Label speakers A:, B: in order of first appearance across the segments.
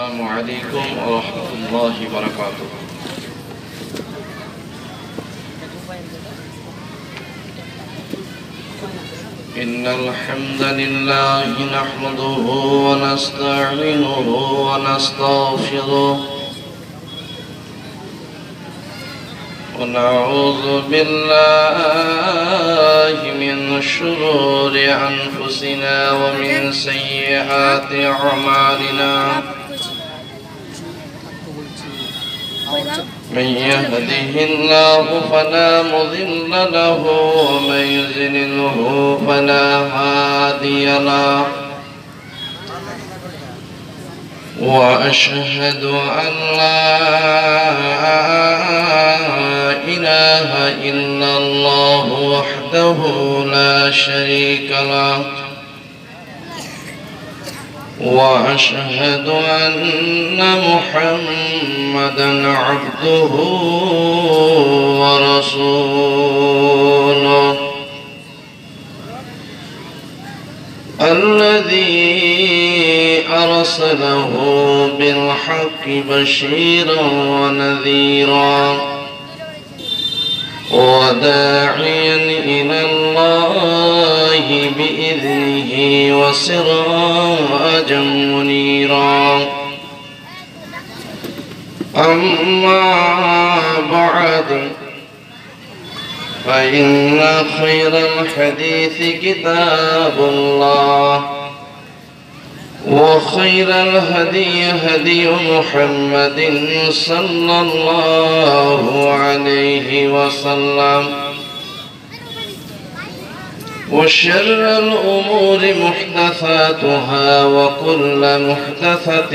A: السلام عليكم ورحمة الله وبركاته. إن الحمد لله نحمده ونستعينه ونستغفره ونعوذ بالله من شرور أنفسنا ومن سيئات أعمالنا من يهده الله فلا مضل له ومن يضلله فلا هادي له وأشهد أن لا إله إلا الله وحده لا شريك له وأشهد أن محمدًا عبده ورسوله الذي أرسله بالحق بشيرا ونذيرا وداعيا إلى الله بإذنه وسراجا منيرا أما بعد فإن خير الحديث كتاب الله وخير الهدي هدي محمد صلى الله عليه وسلم وشر الأمور محدثاتها وكل محدثة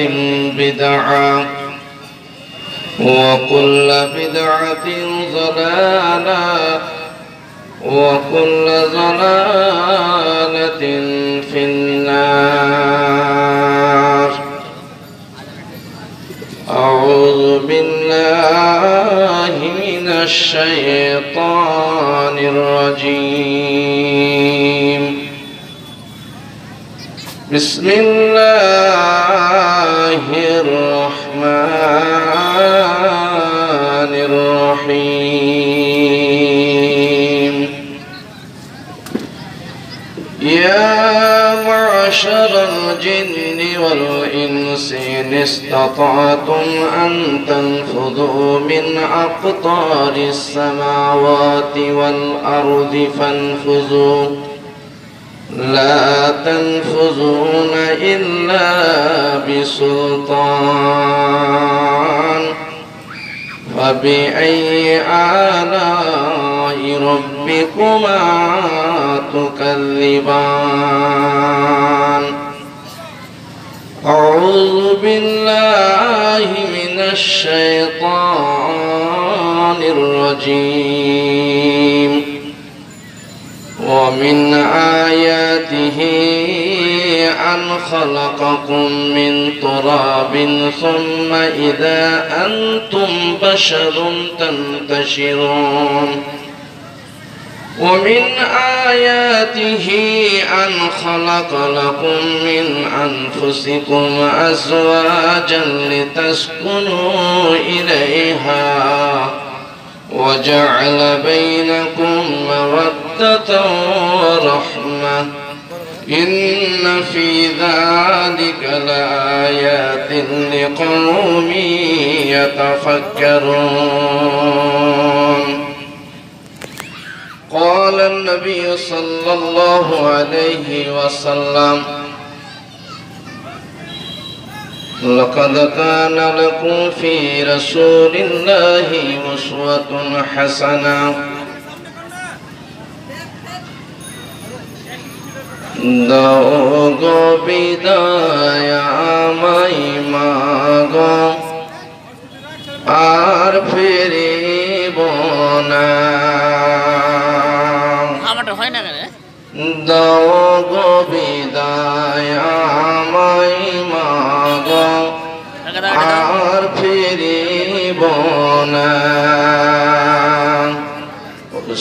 A: بدعة وكل بدعة ضلالة وكل ضلالة في النار. أعوذ بالله من الشيطان الرجيم. بسم الله الرحمن الرحيم. يا معشر الجن والإنس إن استطعتم أن تنفذوا من أقطار السماوات والأرض فانفذوا لا تنفذون إلا بسلطان فبأي آلاء ربكما تكذبان. أعوذ بالله من الشيطان الرجيم. ومن آياته أن خلقكم من تراب ثم إذا أنتم بشر تنتشرون. ومن آياته أن خلق لكم من أنفسكم أزواجا لتسكنوا إليها وجعل بينكم مودة ورحمة إن في ذلك لآيات لقوم يتفكرون. قال النبي صلى الله عليه وسلم لقد كان لكم في رسول الله أسوة حسنة দাও গো বিদায় আমায় মাগো আর ফিরিব না। দাও গো বিদায় আমায় মাগো আর ফিরিব না।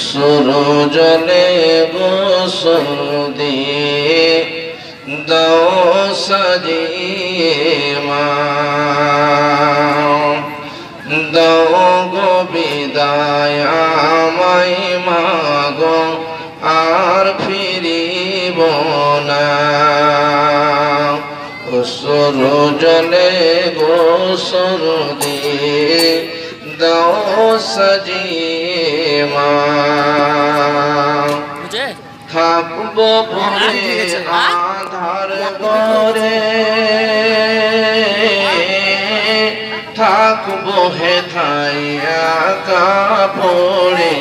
A: সুরজলে গোসল দিয়ে দাও সাজিয়ে মা দাও গো বিদায় আমায় মাগো আর ফিরিব না। অশ্রু জলে গোসল দিয়ে দাও সাজিয়ে মা। থাকবো পরে আধার ঘরে, থাকবো হেথায় কাপড়ে,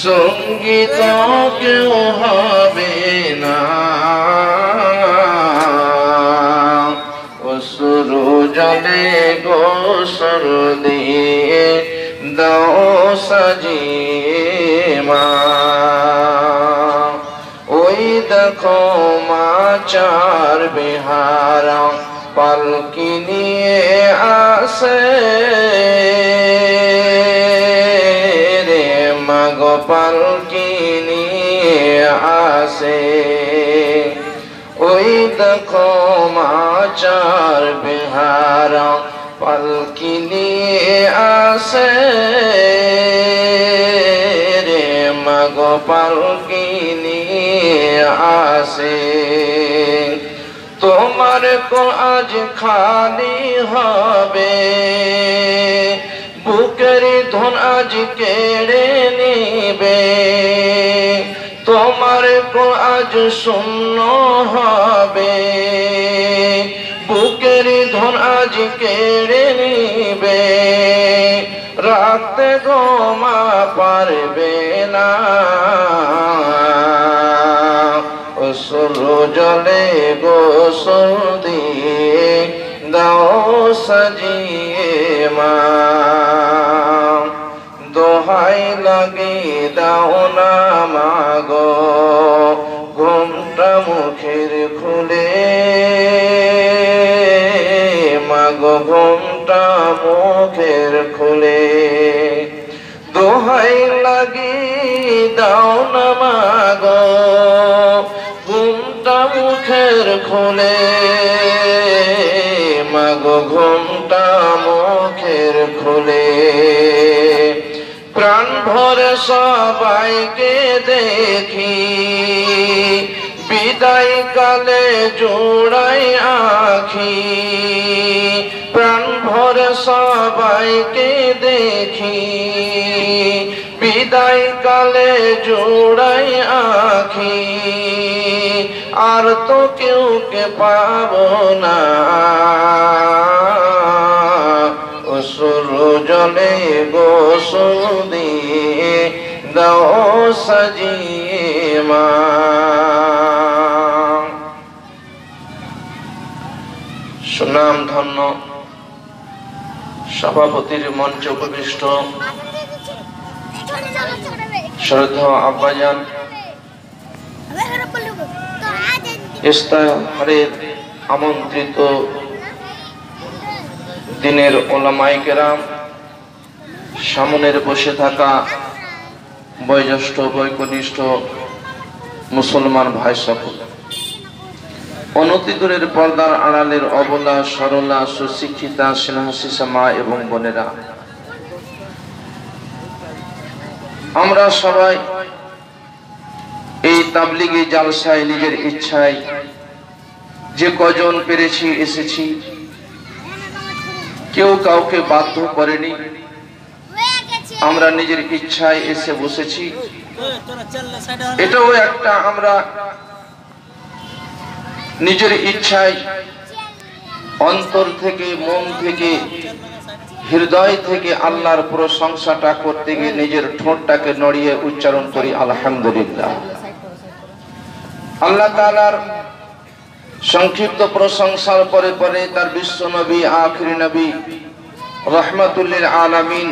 A: সঙ্গীত কেউ হবে না। অশ্রু জলে গোসল দিয়ে দাও সাজিয়ে মা। ওই দেখো মা চার বিহারা পালকি নিয়ে আসে রে মাগো পালকি নিয়ে আসে। ওই দেখো মা চার বিহারা পালকি নিয়ে আসে রে মাগো পালকি নিয়ে আসে। তোমার কো আজ খালি হবে, বুকের ধন আজ কেড়ে নিবে। তোমার কো আজ শূন্য হবে, বুকের ধন আজ কেড়ে নিবে। রাখতে গো মা পারবে না, অশ্রু জলে গোসল দিয়ে দাও সাজিয়ে মা। দোহাই লাগে দাও না মাগো ঘুমটা মুখের খুলে, মাগো ঘুমটা মুখের খুলে। দোহাই লাগি দাও না মাগো ঘুমটা মুখের খুলে, মাগো ঘুমটা মুখের খুলে। প্রাণ ভরে সবাইকে দেখি, বিদায় কালে জোড়াই আখি। প্রাণ ভরে সবাইকে দেখি, বিদায় কালে জোড়াই আখি। আর তো কেউ কে পাবো না, অশ্রু জলে গোসল দিয়ে দাও সাজিয়ে মা। সুনাম ধন্য সভাপতির মঞ্চ উপবিষ্ট শ্রদ্ধেয় আব্বাজান ইস্তাহারের আমন্ত্রিত দিনের ওলামায়ে কেরাম, সামনের বসে থাকা বয়োজ্যেষ্ঠ বয়োকনিষ্ঠ মুসলমান ভাই সকল, অনতি দূরের পর্দার আড়ালের অবলা সরলা সুশিক্ষিতা স্নেহাশিসা মা এবং বোনেরা, আমরা সবাই এই তাবলিগি জালসায় নিজের ইচ্ছায় যে কজন পেরেছি এসেছি, কেউ কাউকে বাধ্য করেনি। আমরা নিজের ইচ্ছায় এসে বসেছি। এটাও একটা আমরা নিজের ইচ্ছায় অন্তর থেকে, মন থেকে, হৃদয় থেকে আল্লাহর প্রশংসাটা করতে গিয়ে নিজের ঠোঁটটাকে নড়িয়ে উচ্চারণ করি আলহামদুলিল্লাহ। আল্লাহ তাআলার সংক্ষিপ্ত প্রশংসার পরে পরে তার বিশ্ব নবী, আখিরি নবী, রহমাতুল্লিল আলামিন,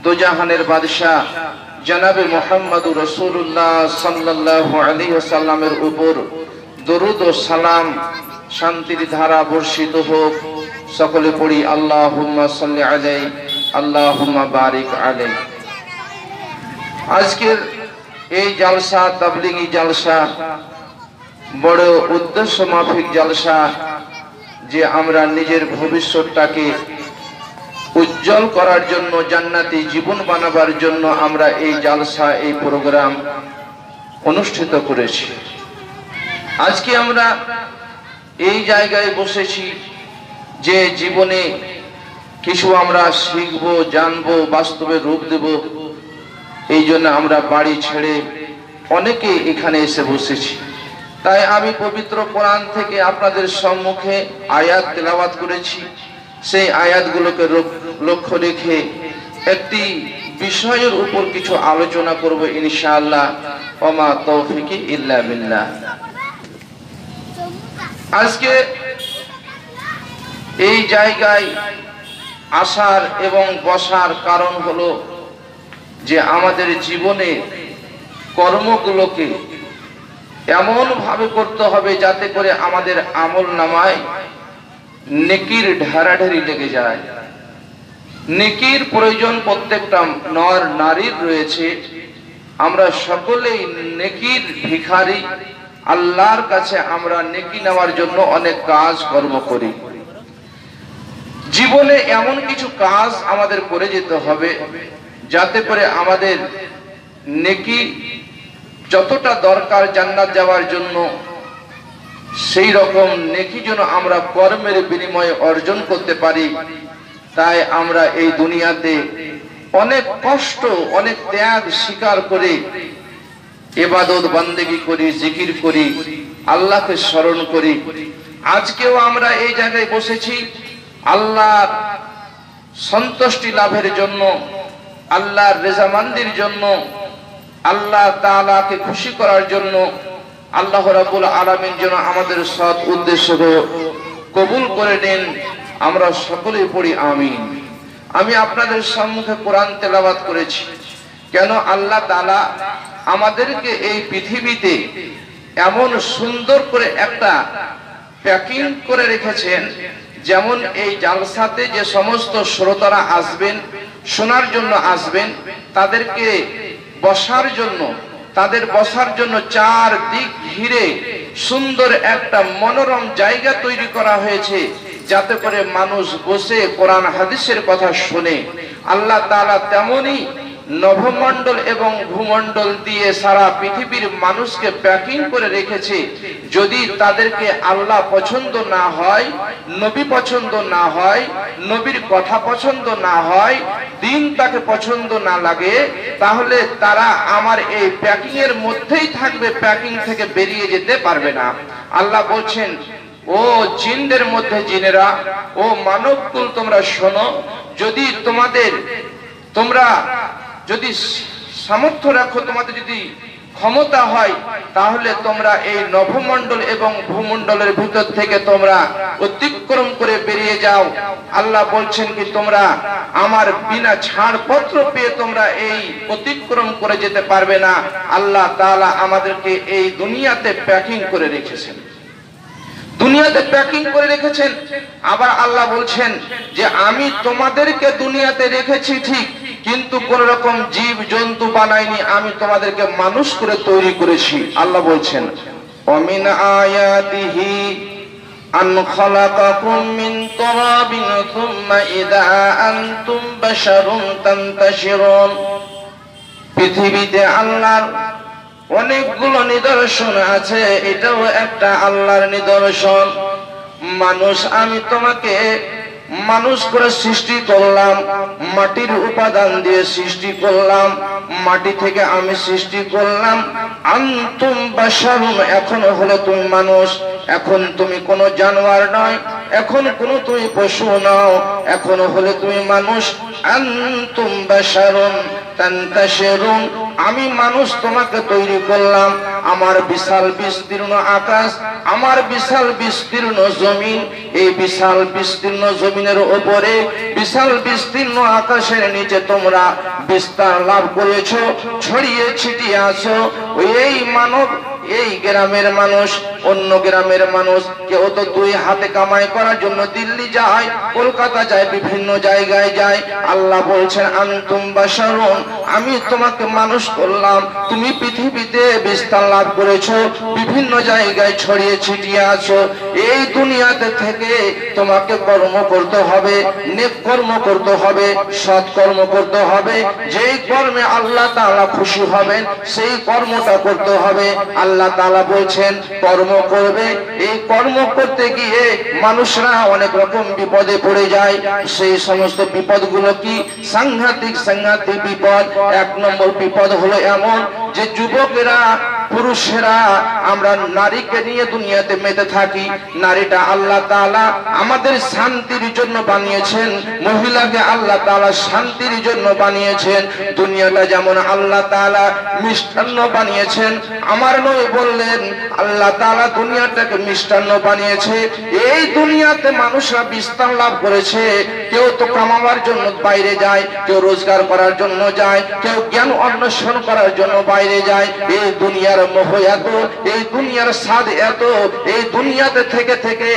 A: দুজাহানের বাদশাহ জনাবে মুহাম্মদুর রাসূলুল্লাহ সাল্লাল্লাহু আলাইহি ওয়াসাল্লামের উপর দরুদ ও সালাম শান্তির ধারা বর্ষিত হোক। সকলে পড়ি আল্লাহুম্মা সাল্লি আলাইহি, আল্লাহুম্মা বারিক আলাইহি। আজকের এই জালসা, তাবলিগি জালসা, বড় উদ্দেশ্য মাফিক জালসা, যে আমরা নিজের ভবিষ্যৎটাকে উজ্জ্বল করার জন্য, জান্নাতি জীবন বানাবার জন্য আমরা এই জালসা, এই প্রোগ্রাম অনুষ্ঠিত করেছি। আজকে আমরা এই জায়গায় বসেছি যে জীবনে কিছু আমরা শিখব, জানবো, বাস্তবে রূপ দেব। এই জন্য আমরা বাড়ি ছেড়ে অনেকে এখানে এসে বসেছি। তাই আমি পবিত্র কোরআন থেকে আপনাদের সম্মুখে আয়াত তেলাওয়াত করেছি। সেই আয়াতগুলোকে লক্ষ্য রেখে একটি বিষয়ের উপর কিছু আলোচনা করব ইনশাআল্লাহ। ওমা তৌফিকি ইল্লা বিল্লাহ। আজকে এই জায়গায় আসার এবং বসার কারণ হলো যে আমাদের জীবনে কর্মগুলোকে এমন ভাবে করতে হবে যাতে করে আমাদের আমল নামায় নেকির ঢারাঢারি লেগে যায়। নেকির প্রয়োজন প্রত্যেকটা নর নারীর রয়েছে। আমরা সকলেই নেকির ভিখারি। আল্লাহর কাছে আমরা নেকি নেওয়ার জন্য অনেক কাজ কর্ম করি। জীবনে এমন কিছু কাজ আমাদের করে যেতে হবে যাতে করে আমাদের নেকি যতটা দরকার জান্নাত যাওয়ার জন্য, সেই রকম নেকি যেন আমরা কর্মের বিনিময়ে অর্জন করতে পারি। তাই আমরা এই দুনিয়াতে অনেক কষ্ট, অনেক ত্যাগ স্বীকার করে ইবাদত বান্দেগি করি, জিকির করি, আল্লাহকে স্মরণ করি। আজকেও আমরা এই জায়গায় বসেছি আল্লাহর সন্তুষ্টি লাভের জন্য, আল্লাহর রেজামান্দির জন্য, আল্লাহ তাআলাকে খুশি করার জন্য। আল্লাহ রাব্বুল আলামিন যেন আমাদের সৎ উদ্দেশ্যকে কবুল করে নেন। আমরা সকলেই পড়ি আমিন। আমি আপনাদের সম্মুখে কোরআন তেলাওয়াত করেছি। কেন আল্লাহ তাআলা আমাদেরকে এই পৃথিবীতে এমন সুন্দর করে একটা প্যাকিং করে রেখেছেন, যেমন এই জালসাতে যে সমস্ত শ্রোতারা আসবেন, শোনার জন্য আসবেন, তাদেরকে বসার জন্য, তাদের বসার জন্য চারদিক ঘিরে সুন্দর একটা মনোরম জায়গা তৈরি করা হয়েছে, যাতে করে মানুষ বসে কোরআন হাদিসের কথা শুনে। আল্লাহ তাআলা তেমনই নভমণ্ডল এবং ভূমণ্ডল দিয়ে সারা পৃথিবীর মানুষকে প্যাকিং করে রেখেছে। যদি তাদেরকে আল্লাহ পছন্দ না হয়, নবী পছন্দ না হয়, নবীর কথা পছন্দ না হয়, দিন তাকে পছন্দ না লাগে, তাহলে তারা আমার এই প্যাকিং এর মধ্যেই থাকবে, প্যাকিং থেকে বেরিয়ে যেতে পারবে না। আল্লাহ বলছেন, ও জিনদের মধ্যে জিনেরা, ও মানবকুল তোমরা শোনো, যদি তোমরা যদি সামর্থ্য রাখো, তোমাদের যদি ক্ষমতা হয়, তাহলে তোমরা এই নভমণ্ডল এবং ভূমণ্ডলের ভিতর থেকে তোমরা অতিক্রম করে বেরিয়ে যাও। আল্লাহ বলছেন কি তোমরা আমার বিনা ছাড়পত্র পেয়ে তোমরা এই অতিক্রম করে যেতে পারবে না। আল্লাহ তাআলা আমাদেরকে এই দুনিয়াতে প্যাকিং করে রেখেছেন, দুনিয়াতে প্যাকিং করে রেখেছেন। আবার আল্লাহ বলছেন যে আমি তোমাদেরকে দুনিয়াতে রেখেছি ঠিক, কিন্তু কোন রকম জীব জন্তু বানাইনি, আমি তোমাদেরকে মানুষ করে তৈরি করেছি। আল্লাহ বলছেন, ওমিন আয়াতিহি আন খালাকাকুম মিন তুরাবিন সুম্মা ইযা আনতুম বাশারুন তানতাশিরুন। পৃথিবীতে আল্লাহর অনেকগুলো নিদর্শন আছে, এটাও একটা আল্লাহর নিদর্শন। মানুষ, আমি তোমাকে মানুষ করে সৃষ্টি করলাম, মাটির উপাদান দিয়ে সৃষ্টি করলাম, মাটি থেকে আমি সৃষ্টি করলাম। আনতুম বাশারুন, এখন হলে তুমি মানুষ, এখন তুমি কোনো জানোয়ার নয়, এখন কোনো তুমি পশু নাও, এখন হলে তুমি মানুষ। আনতুম বাশারুন তানতাশিরুন, আমি মানুষ তোমাকে তৈরি করলাম। আমার বিশাল বিস্তীর্ণ আকাশ, আমার বিশাল বিস্তীর্ণ জমিন, এই বিশাল বিস্তীর্ণ জমিনের উপরে, বিশাল বিস্তীর্ণ আকাশের নিচে তোমরা বিস্তার লাভ করেছো, ছড়িয়ে ছিটিয়ে আছো। এই মানব, এই গ্রামের মানুষ, অন্য গ্রামের মানুষ, কেউ তো 2 হাতে কামাই করার জন্য দিল্লি যায়, কলকাতা যায়, বিভিন্ন জায়গায় যায়। আল্লাহ বলছেন আনতুম বাশারুন, আমি তোমাকে মানুষ করলাম, তুমি পৃথিবীতে বিস্তার লাভ করেছো, বিভিন্ন জায়গায় ছড়িয়ে ছিটিয়ে আছো। এই দুনিয়াতে থেকে তোমাকে কর্ম করতে হবে, নেক কর্ম করতে হবে, সৎ কর্ম করতে হবে। যেই কর্মে আল্লাহ তাআলা খুশি হবেন সেই কর্মটা করতে হবে। আল্লাহ তাআলা বলছেন কর্ম করবে। এই কর্ম করতে গিয়ে মানুষরা অনেক রকম বিপদে পড়ে যায়। সেই সমস্ত বিপদগুলো কি? সাংঘাতিক সাংঘাতিক বিপদ। 1 নম্বর বিপদ হলো এমন যে যুবকেরা, পুরুষেরা আমরা নারীকে নিয়ে দুনিয়াতে মেতে থাকি। নারীটা আল্লাহ তাআলা আমাদের শান্তির জন্য বানিয়েছেন, মহিলাকে আল্লাহ তাআলা শান্তির জন্য বানিয়েছেন। দুনিয়াটা যেমন আল্লাহ তাআলা মিষ্টান্ন বানিয়েছেন, আমার নবী বললেন আল্লাহ তাআলা দুনিয়াটাকে মিষ্টান্ন বানিয়েছে। এই দুনিয়াতে মানুষরা বিস্তার লাভ করেছে। কেউ তো কামাবার জন্য বাইরে যায়, কেউ রোজগার করার জন্য যায়, কেউ জ্ঞান অন্বেষণ করার জন্য বাইরে যায়। এই দুনিয়ার মোহ এত, এই দুনিয়ার স্বাদ এত, এই দুনিয়াতে থেকে থেকে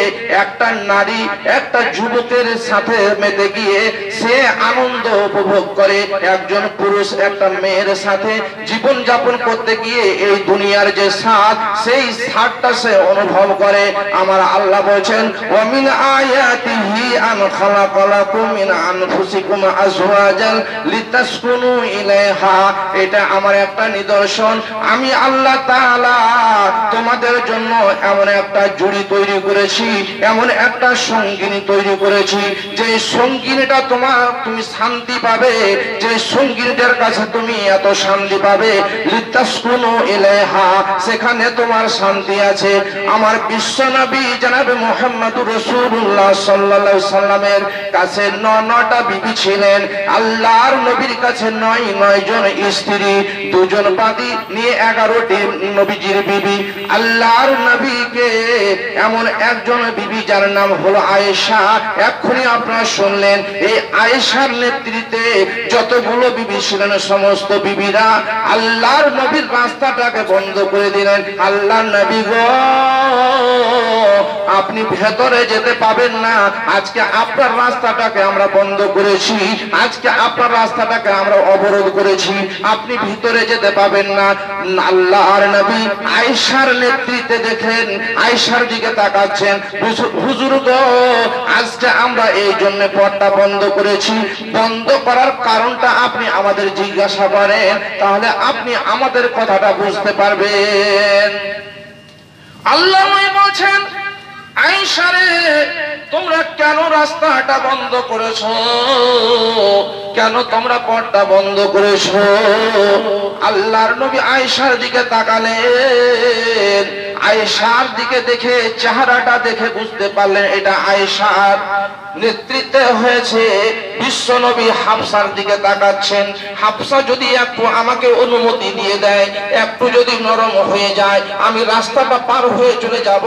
A: একটা নারী একটা যুবকের সাথে মেতে গিয়ে সে আনন্দ উপভোগ করে। একজন পুরুষ একটা মেয়ের সাথে জীবন যাপন করতে গিয়ে এই দুনিয়ার যে স্বাদ, সেই স্বাদটা সে অনুভব করে। আমার আল্লাহ বলেন ওয়া মিন আয়াতিহি আন খালাকালাকুম মিন আনফুসিকুম আজওয়াজান লিতাসকুনু ইলাইহা। এটা আমার একটা নিদর্শন। আমি আল্লাহ তাআলা তোমাদের জন্য এমন একটা জুড়ি তৈরি করেছি, এমন একটা সঙ্গিনী তৈরি করেছি, যে সঙ্গিনীটা তুমি শান্তি পাবে, যে সঙ্গিনীটার কাছে তুমি এত শান্তি পাবে। লিতাসকুনু ইলাইহা, সেখানে তোমার শান্তি আছে। আমার বিশ্ব নবী জনাবে মুহাম্মদুর রাসূলুল্লাহ সাল্লাল্লাহু আলাইহি সাল্লামের কাছে 9টা বিবি ছিলেন। আল্লাহর নবীর কাছে 9 জন স্ত্রী, 2 জন বাদী নিয়ে 11টি নবীজির বিবি। আল্লাহর নবীকে এমন একজন বিবি যার নাম হলো আয়েশা। এক্ষুনি আপনারা শুনলেন, এই আয়েশার নেতৃত্বে যতগুলো বিবি ছিলেন সমস্ত বিবিরা আল্লাহর নবীর রাস্তাটাকে বন্ধ করে দিলেন। আল্লাহর নবী গো, আপনি ভেতরে যেতে পাবেন না, আজকে আপনার রাস্তাটাকে আমরা বন্ধ করেছি, আজকে আপনার রাস্তাটাকে আমরা অবরোধ করেছি, আপনি ভিতরে যেতে পাবেন না। আল্লাহর নবী আয়েশার নেতৃত্বে দেখেন, আয়েশার দিকে তাকাচ্ছেন, হুজুর গো আজকে আমরা এই জন্য পথটা বন্ধ করেছি। বন্ধ করার কারণটা আপনি আমাদের জিজ্ঞাসা করেন, তাহলে আপনি আমাদের কথাটা বুঝতে পারবেন। আল্লাহ বলছেন আয়েশা রে, তোমরা কেন রাস্তাটা বন্ধ করেছো? কেন তোমরা পথটা বন্ধ করেছো? আল্লাহর নবী আয়েশার দিকে তাকালেন। আয়েশার দিকে দেখে, চেহারাটা দেখে বুঝতে পারলেন এটা আয়েশার নেতৃত্বে হয়েছে। বিশ্ব নবী হাফসার দিকে তাকাচ্ছেন। হাফসা যদি একটু আমাকে অনুমতি দিয়ে দেয়, একটু যদি নরম হয়ে যায়, আমি রাস্তাটা পার হয়ে চলে যাব।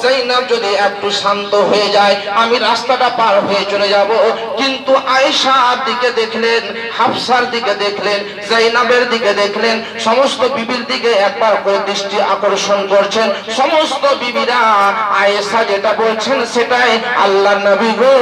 A: যায়েনব যদি একটু শান্ত হয়ে যায়, আমি রাস্তাটা পার হয়ে চলে যাব। কিন্তু আয়েশার দিকে দেখলেন, হাফসার দিকে দেখলেন, যায়েনবের দিকে দেখলেন, সমস্ত বিবির দিকে একবার করে দৃষ্টি আকর্ষণ করছেন। সমস্ত বিবিরা আয়েশা যেটা বলছেন সেটাই। আল্লাহর নবী গো,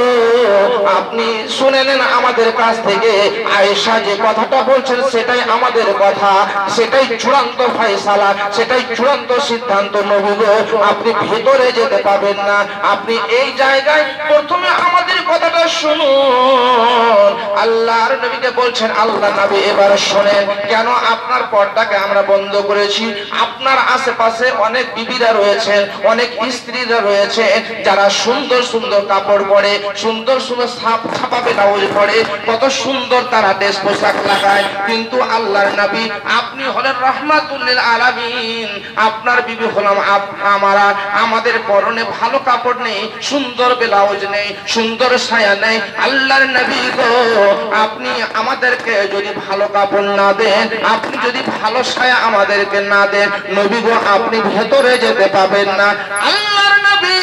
A: আপনি শুনে নেন আমাদের কাছ থেকে, আয়েশা যে কথাটা বলছেন সেটাই আমাদের কথা, সেটাই চূড়ান্ত ফয়সালা, সেটাই চূড়ান্ত সিদ্ধান্ত। নবী গো, আপনি ভিতরে যেতে পাবেন না, আপনি এই জায়গায় প্রথমে আমাদের কথাটা শুনুন। আল্লাহর নবীকে বলছেন, আল্লাহ নবী এবার শোনেন, কেন আপনার পথটাকে আমরা বন্ধ করেছি। আপনার আশেপাশে অনেক বিবিরা রয়েছেন, অনেক স্ত্রীরা রয়েছে, যারা সুন্দর সুন্দর কাপড় পরে, সুন্দর সুন্দর ছাপা ব্লাউজ পরে, কত সুন্দর তারা ড্রেস পোশাক লাগায়। কিন্তু আল্লাহর নবী আপনি হলেন রাহমাতুল লিল আলামিন, আপনার বিবি হলাম আমরা, আমাদের পরনে ভালো কাপড় নেই, সুন্দর ব্লাউজ নেই, সুন্দর সায়া নেই। আল্লাহর নবী গো, আপনি আমাদেরকে যদি ভালো কাপড় না দেন, আপনি যদি ভালো সায়া আমাদেরকে না দেন, নবী গো আপনি ভেতরে যেতে পাবেন না। আল্লাহর নবী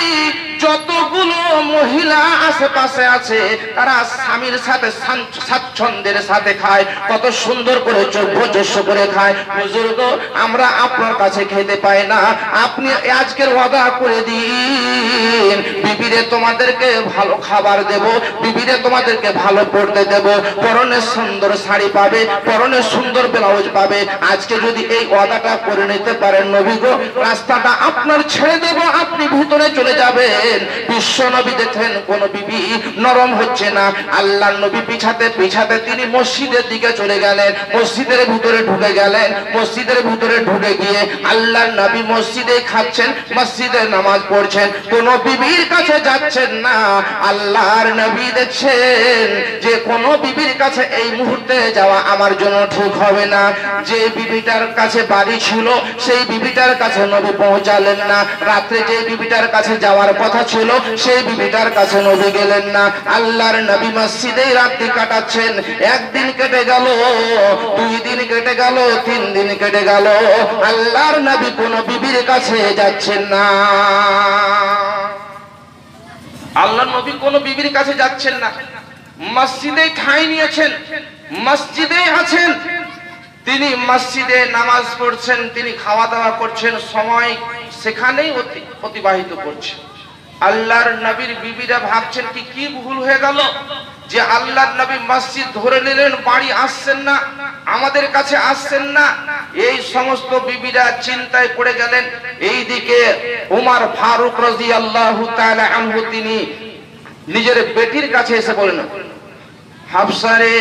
A: যতগুলো মহিলা আশেপাশে আছে তারা স্বামীর সাথে স্বাচ্ছন্দ্যের সাথে খায়, কত সুন্দর করে চোখ করে খায়। হুজুর গো, আমরা আপনার কাছে খেতে পাই না, আপনি আজকের ওয়াদা করে দিন, বিবিরে তোমাদেরকে ভালো খাবার দেব, বিবিরে তোমাদেরকে ভালো পড়তে দেব, পরনে সুন্দর শাড়ি পাবে, পরনে সুন্দর ব্লাউজ পাবে। আজকে যদি এই ওয়াদাটা করে নিতে পারেন নবী গো, রাস্তাটা আপনার ছেড়ে দেব, আপনি ভিতরে চলে যাবেন। বিশ্ব নবী দেখেন কোন বিবি নরম হচ্ছে না, আল্লাহর নবী পিছাতে পিছাতে তিনি মসজিদের দিকে চলে গেলেন, মসজিদের ভিতরে ঢুকে গেলেন। মসজিদের ভিতরে ঢুকে গিয়ে আল্লাহর নবী মসজিদে খাচ্ছেন, মসজিদে নামাজ পড়ছেন, কোন বিবির কাছে যাচ্ছেন না। আল্লাহর নবী দেখছেন যে কোন বিবির কাছে এই মুহূর্তে যাওয়া আমার জন্য ঠিক হবে না। যে বিবিটার কাছে বাড়ি ছিল সেই বিবিটার কাছে নবী পৌঁছালেন না, রাত্রে যে বিবিটার কাছে যাওয়ার কথা ছিল সেই বিবিটার কাছে নবী গেলেন না। আল্লাহর নবী মসজিদে রাত্রি কাটাচ্ছেন। একদিন কেটে গেল, 2 দিন কেটে গেল, 3 দিন কেটে গেল, আল্লাহর নবী কোন বিবির কাছে যাচ্ছেন না। আল্লাহর নবী কোন বিবির কাছে যাচ্ছেন না, মসজিদে ঠাঁই নিয়েছেন, মসজিদে আছেন, তিনি মসজিদে নামাজ পড়ছেন, তিনি খাওয়া দাওয়া করছেন, সময় সেখানেই অতিবাহিত করছেন। আল্লাহর নবীর বিবিরা ভাবছেন কি ভুল হয়ে গেল যে আল্লাহর নবী মসজিদ ধরে নিলেন, বাড়ি আসছেন না, আমাদের কাছে আসছেন না। এই সমস্ত বিবিরা চিন্তায় পড়ে গেলেন। এইদিকে উমর ফারুক রাদিয়াল্লাহু তাআলা আনহু তিনি নিজের বেটির কাছে এসে বলেন, হাফসা রে,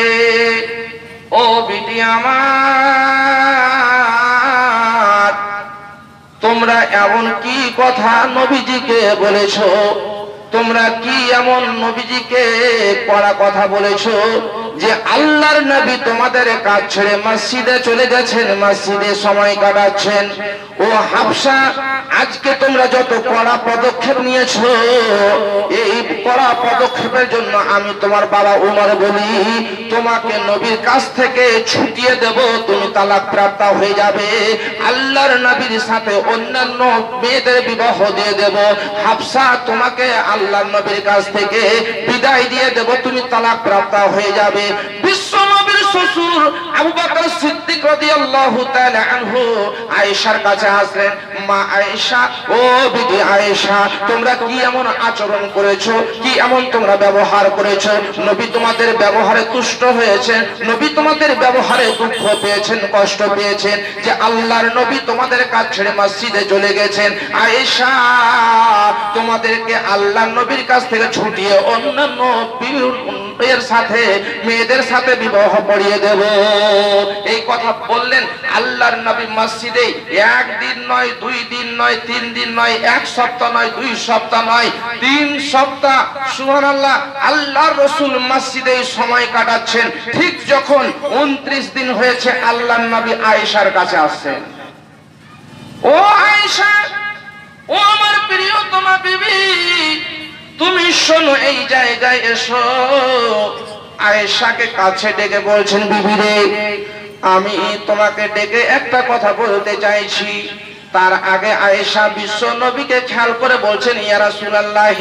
A: ও বিটি আমার, তোমরা এমন কি কথা নবীজিকে বলেছো, তোমরা কি এমন নবীজিকে কড়া কথা বলেছো যে আল্লাহর নবী তোমাদের কাজ ছেড়ে মসজিদে চলে গেছেন, মসজিদে সময় কাটাচ্ছেন। ও হাফসা, আজকে তোমরা যত কড়া পদক্ষেপ নিয়েছো, এই কড়া পদক্ষেপের জন্য আমি তোমার বাবা উমর বলি, তোমাকে নবীর কাছ থেকে ছুটিয়ে দেব, তুমি তালাক প্রাপ্ত হয়ে যাবে, আল্লাহর নবীর সাথে অন্যান্য মেয়েদের বিবাহ দিয়ে দেব। হাফসা, তোমাকে আল্লাহর নবীর কাছ থেকে বিদায় দিয়ে দেব, তুমি তালাক প্রাপ্ত হয়ে যাবে। বিশ্ব নবীর শ্বশুর আবু বকর সিদ্দিক রাদিয়াল্লাহু তাআলা আনহু আয়েশার কাছে আসলেন, মা আয়েশা, ও বিবি আয়েশা, তোমরা কি এমন আচরণ করেছো, কি এমন তোমরা ব্যবহার করেছো, নবী তোমাদের ব্যবহারে তুষ্ট হয়েছেন, নবী তোমাদের ব্যবহারে দুঃখ পেয়েছেন, কষ্ট পেয়েছেন যে আল্লাহর নবী তোমাদের কাছ ছেড়ে মসজিদে চলে গেছেন। আয়েশা, তোমাদেরকে আল্লাহর নবীর কাছ থেকে ছুটিয়ে অন্যান্য বিবির সাথে, মেয়েদের সাথে বিবাহ পড়িয়ে দেব। এই কথা বললেন। আল্লাহর নবী মসজিদে 1 দিন নয়, 2 দিন নয়, 3 দিন নয়, 1 সপ্তাহ নয়, 2 সপ্তাহ নয়, 3 সপ্তাহ, সুবহানাল্লাহ, আল্লাহর রাসূল মসজিদে সময় কাটাচ্ছেন। ঠিক যখন 29 দিন হয়েছে, আল্লাহর নবী আয়েশার কাছে আসছেন। ও আয়েশা, ও আমার প্রিয়তমা বিবি, তুমি শোনো, এই জায়গায় এসো। আয়েশাকে কাছে ডেকে বলছেন, বিবি রে, আমি তোমাকে ডেকে একটা কথা বলতে চাইছি। তার আগে আয়েশা বিশ্ব নবীকে খেয়াল করে বলছেন, ইয়া রাসূলুল্লাহ,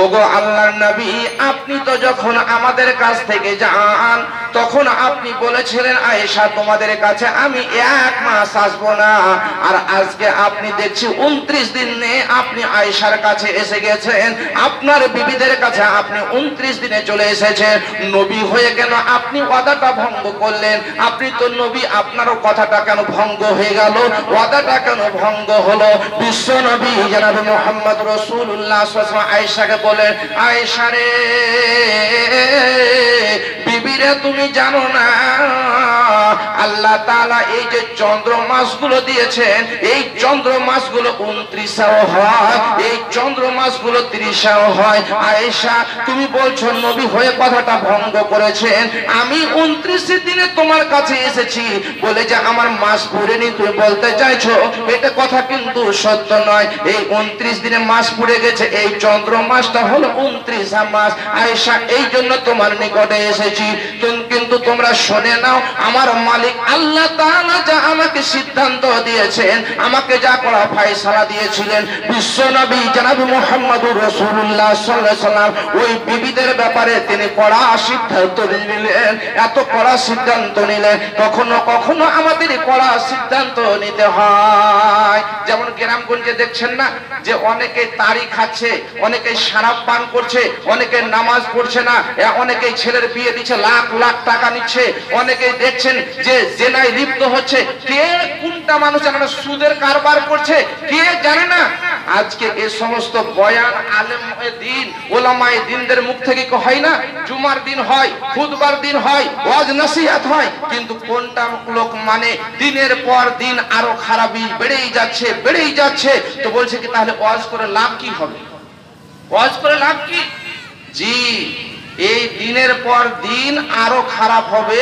A: ওগো আল্লাহর নবী, আপনি তো যখন আমাদের কাছ থেকে যান তখন আপনি বলেছিলেন, আয়েশা, তোমাদের কাছে আমি 1 মাস আসবো না, আর আজকে আপনি দেখছি 29 দিনে আপনি আয়েশার কাছে এসে গেছেন, আপনার বিবিদের কাছে আপনি 29 দিনে চলে এসেছেন। নবী হয়ে কেন আপনি ওয়াদাটা ভঙ্গ করলেন? আপনি তো নবী, আপনারও কথাটা কেন ভঙ্গ হয়ে গেল? ওয়াদাটা কেন ভঙ্গ হলো? বিশ্ব নবী জনাব মুহাম্মদ রাসূলুল্লাহ সাল্লাল্লাহু আলাইহি ওয়াসাল্লাম আয়েশাকে বলেন, আয়েশা রে, বিবিরে, তুমি জানো না আল্লাহ তাআলা এই যে চন্দ্র মাসগুলো দিয়েছেন, এই চন্দ্র মাসগুলো 29 হয়, এই চন্দ্র মাসগুলো 30 হয়। আয়েশা, তুমি বলছো নবী হয়ে কথাটা ভঙ্গ করেছেন, আমি 29 দিনে তোমার কাছে এসেছি বলে যে আমার মাস পুরেনি, তুমি বলতে চাইছো এটা কথা কিন্তু সত্য নয়। এই 29 দিনে মাস পুড়ে গেছে, এই চন্দ্র মাসটা হলো 29 মাস। আয়েশা, এই জন্য তোমার নিকটে এসেছি। কিন্তু তোমরা শুনে নাও, আমার মালিক মালিক আল্লাহ তাআলা যা আমাকে সিদ্ধান্ত দিয়েছেন, আমাকে যা করা ফয়সালা দিয়েছিলেন, বিশ্ব নবী জনাব মুহাম্মদুর রাসূলুল্লাহ সাল্লাল্লাহু আলাইহি সাল্লাম ওই বিবিদের ব্যাপারে তিনি কড়া সিদ্ধান্ত নিলেন। এত কড়া সিদ্ধান্ত নিলেন, কখনো কখনো আমাদের কড়া সিদ্ধান্ত নিতে হয়। যেমন গ্রামগঞ্জে দেখছেন না যে অনেকে তাড়ি খাচ্ছে, অনেকে শরাব পান করছে, অনেকে নামাজ পড়ছে না, অনেকে ছেলের বিয়ে দিচ্ছে, লাখ লাখ টাকা নিচ্ছে, অনেকে দেখছেন যে জেনায় লিপ্ত হচ্ছে। কে কোনটা মানুষ জানে না, সুদের কারবার করছে কে জানে না। আজকে এই সমস্ত বয়ান আলেমের দিন, ওলামায়ে দিনদের মুখ থেকে হয় না? জুমার দিন হয়, খুতবার দিন হয়, ওয়াজ নসিহত হয়, কিন্তু কোনটা লোক মানে দিনের পর দিন আরো খারাপই বেড়েই যাচ্ছে, বেড়েই যাচ্ছে। তো বলছে কি তাহলে ওয়াজ করে লাভ কি হবে? ওয়াজ করে লাভ কি? জি, এই দিনের পর দিন আরো খারাপ হবে।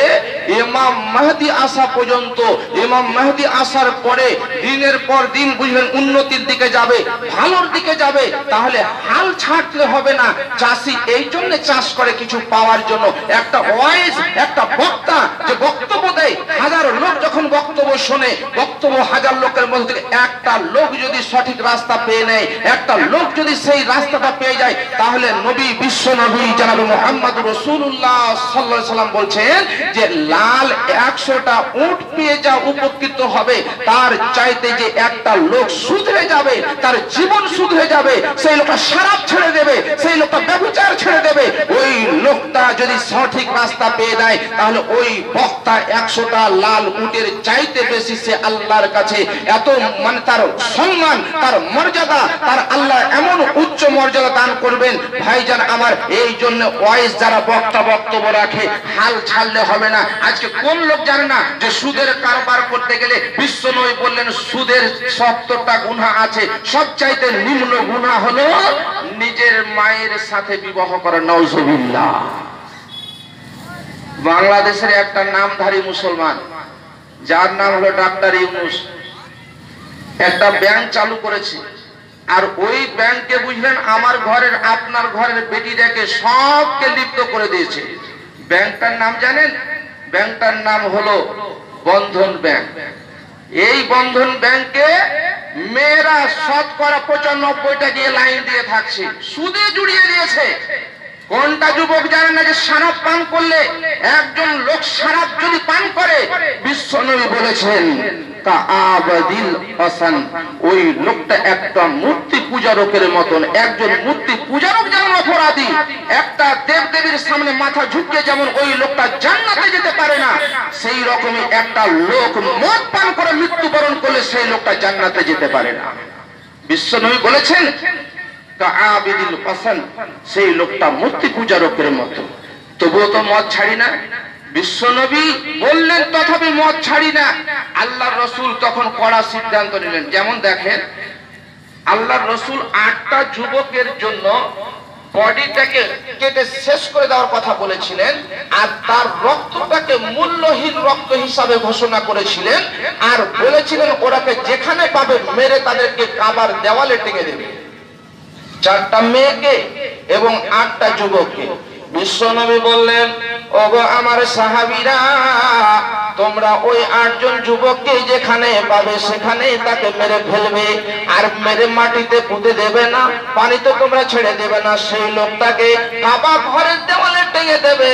A: ইমাম মেহেদী আসা পর্যন্ত, ইমাম মেহেদী আসার পরে দিনের পর দিন বুঝলেন উন্নতির দিকে যাবে, ভালোর দিকে যাবে। তাহলে হাল ছাড়তে হবে না। চাষি এই জন্য চাষ করে কিছু পাওয়ার জন্য। একটা ওয়াইজ, একটা বক্তা যে বক্তব্য দেয়, হাজার লোক যখন বক্তব্য শোনে, বক্তব্য হাজার লোকের মধ্যে থেকে একটা লোক যদি সঠিক রাস্তা পেয়ে নেয়, একটা লোক যদি সেই রাস্তাটা পেয়ে যায়, তাহলে নবী, বিশ্ব নবী জনাব মুহাম্মদুর রাসূলুল্লাহ সাল্লাল্লাহু আলাইহি সাল্লাম বলছেন যে লাল 100টা উট পেয়ে যা উপকৃত হবে, তার চাইতে যে একটা লোক শুধরে যাবে, তার জীবন শুধরে যাবে, সেই লোকটা শরাব ছেড়ে দেবে, সেই লোকটা ব্যভিচার ছেড়ে দেবে, ওই লোকটা যদি সঠিক রাস্তা পেয়ে যায়, তাহলে ওই বক্তা 100টা লাল উটের চাইতে বেশি সে আল্লাহর কাছে এত মানে তার সম্মান, তার মর্যাদা, তার আল্লাহ এমন উচ্চ মর্যাদা দান করবেন। ভাইজান আমার, এই জন্য ওয়াইজ যারা বক্তা বক্তব্য রাখে, হাল ছাড়লে হবে না। আজকে কোন লোক জানে না যে সুদের কারবার করতে গেলে বিশ্ব নবী বললেন সুদের 70টা গুনাহ আছে, সবচাইতে নিম্ন গুনাহ হলো নিজের মায়ের সাথে বিবাহ করা। নাউজুবিল্লাহ। বাংলাদেশের একটা নামধারী মুসলমান, যার নাম হলো ডাক্তার ইউনূস, একটা ব্যাংক চালু করেছে। আর ওই ব্যাংকে বুঝলেন আমার ঘরের, আপনার ঘরের বেটিটাকে সবকে লিপ্ত করে দিয়েছে। ব্যাংকটার নাম জানেন? ব্যাংকটার নাম হলো বন্ধন ব্যাংক। এই বন্ধন ব্যাংকে মেয়েরা শতকরা 95টা গিয়ে লাইন দিয়ে থাকছে, সুদে জুড়িয়ে দিয়েছে। কোনটা যুবক জানে না যে শরাব পান করলে, একজন লোক শরাব যদি পান করে, বিশ্ব নবী বলেছেন কাআবাদিল হাসান, ওই লোকটা একটা মূর্তি পূজারকের মতন। একজন মূর্তি পূজারক যেমন অপরাধী, একটা দেবদেবীর সামনে মাথা ঝুঁকিয়ে যেমন ওই লোকটা জান্নাতে যেতে পারে না, সেই রকমই একটা লোক মদ পান করে মৃত্যুবরণ করলে সেই লোকটা জান্নাতে যেতে পারে না। বিশ্ব নবী বলেছেন কাআবিদিল হাসান, সেই লোকটা মূর্তি পূজারকের মতো। তবুও তো মদ ছাড়ি না। বিশ্ব নবী বললেন তথাপি মদ ছাড়ি না। আল্লাহর রাসূল তখন কড়া সিদ্ধান্ত নিলেন। যেমন দেখেন, আল্লাহর রাসূল 8টা যুবকের জন্য বডিটাকে কেটে শেষ করে দেওয়ার কথা বলেছিলেন, আর তার রক্তটাকে মূল্যহীন রক্ত হিসাবে ঘোষণা করেছিলেন, আর বলেছিলেন ওরাকে যেখানে পাবে মেরে তাদেরকে কাবার দেওয়ালে টেকে দেবে। 4টা মেয়েকে এবং 8টা যুবককে। বিশ্ব নবী বললেন, ওগো আমার সাহাবীরা, তোমরা ওই 8 জন যুবককে যেখানে পাবে সেখানেই তাকে মেরে ফেলবে, আর মেরে মাটিতে পুঁতে দেবে না, পানিতে তোমরা ছেড়ে দেবে না, সেই লোকটাকে কাবা ঘরের দেওয়ালে টেনে দেবে।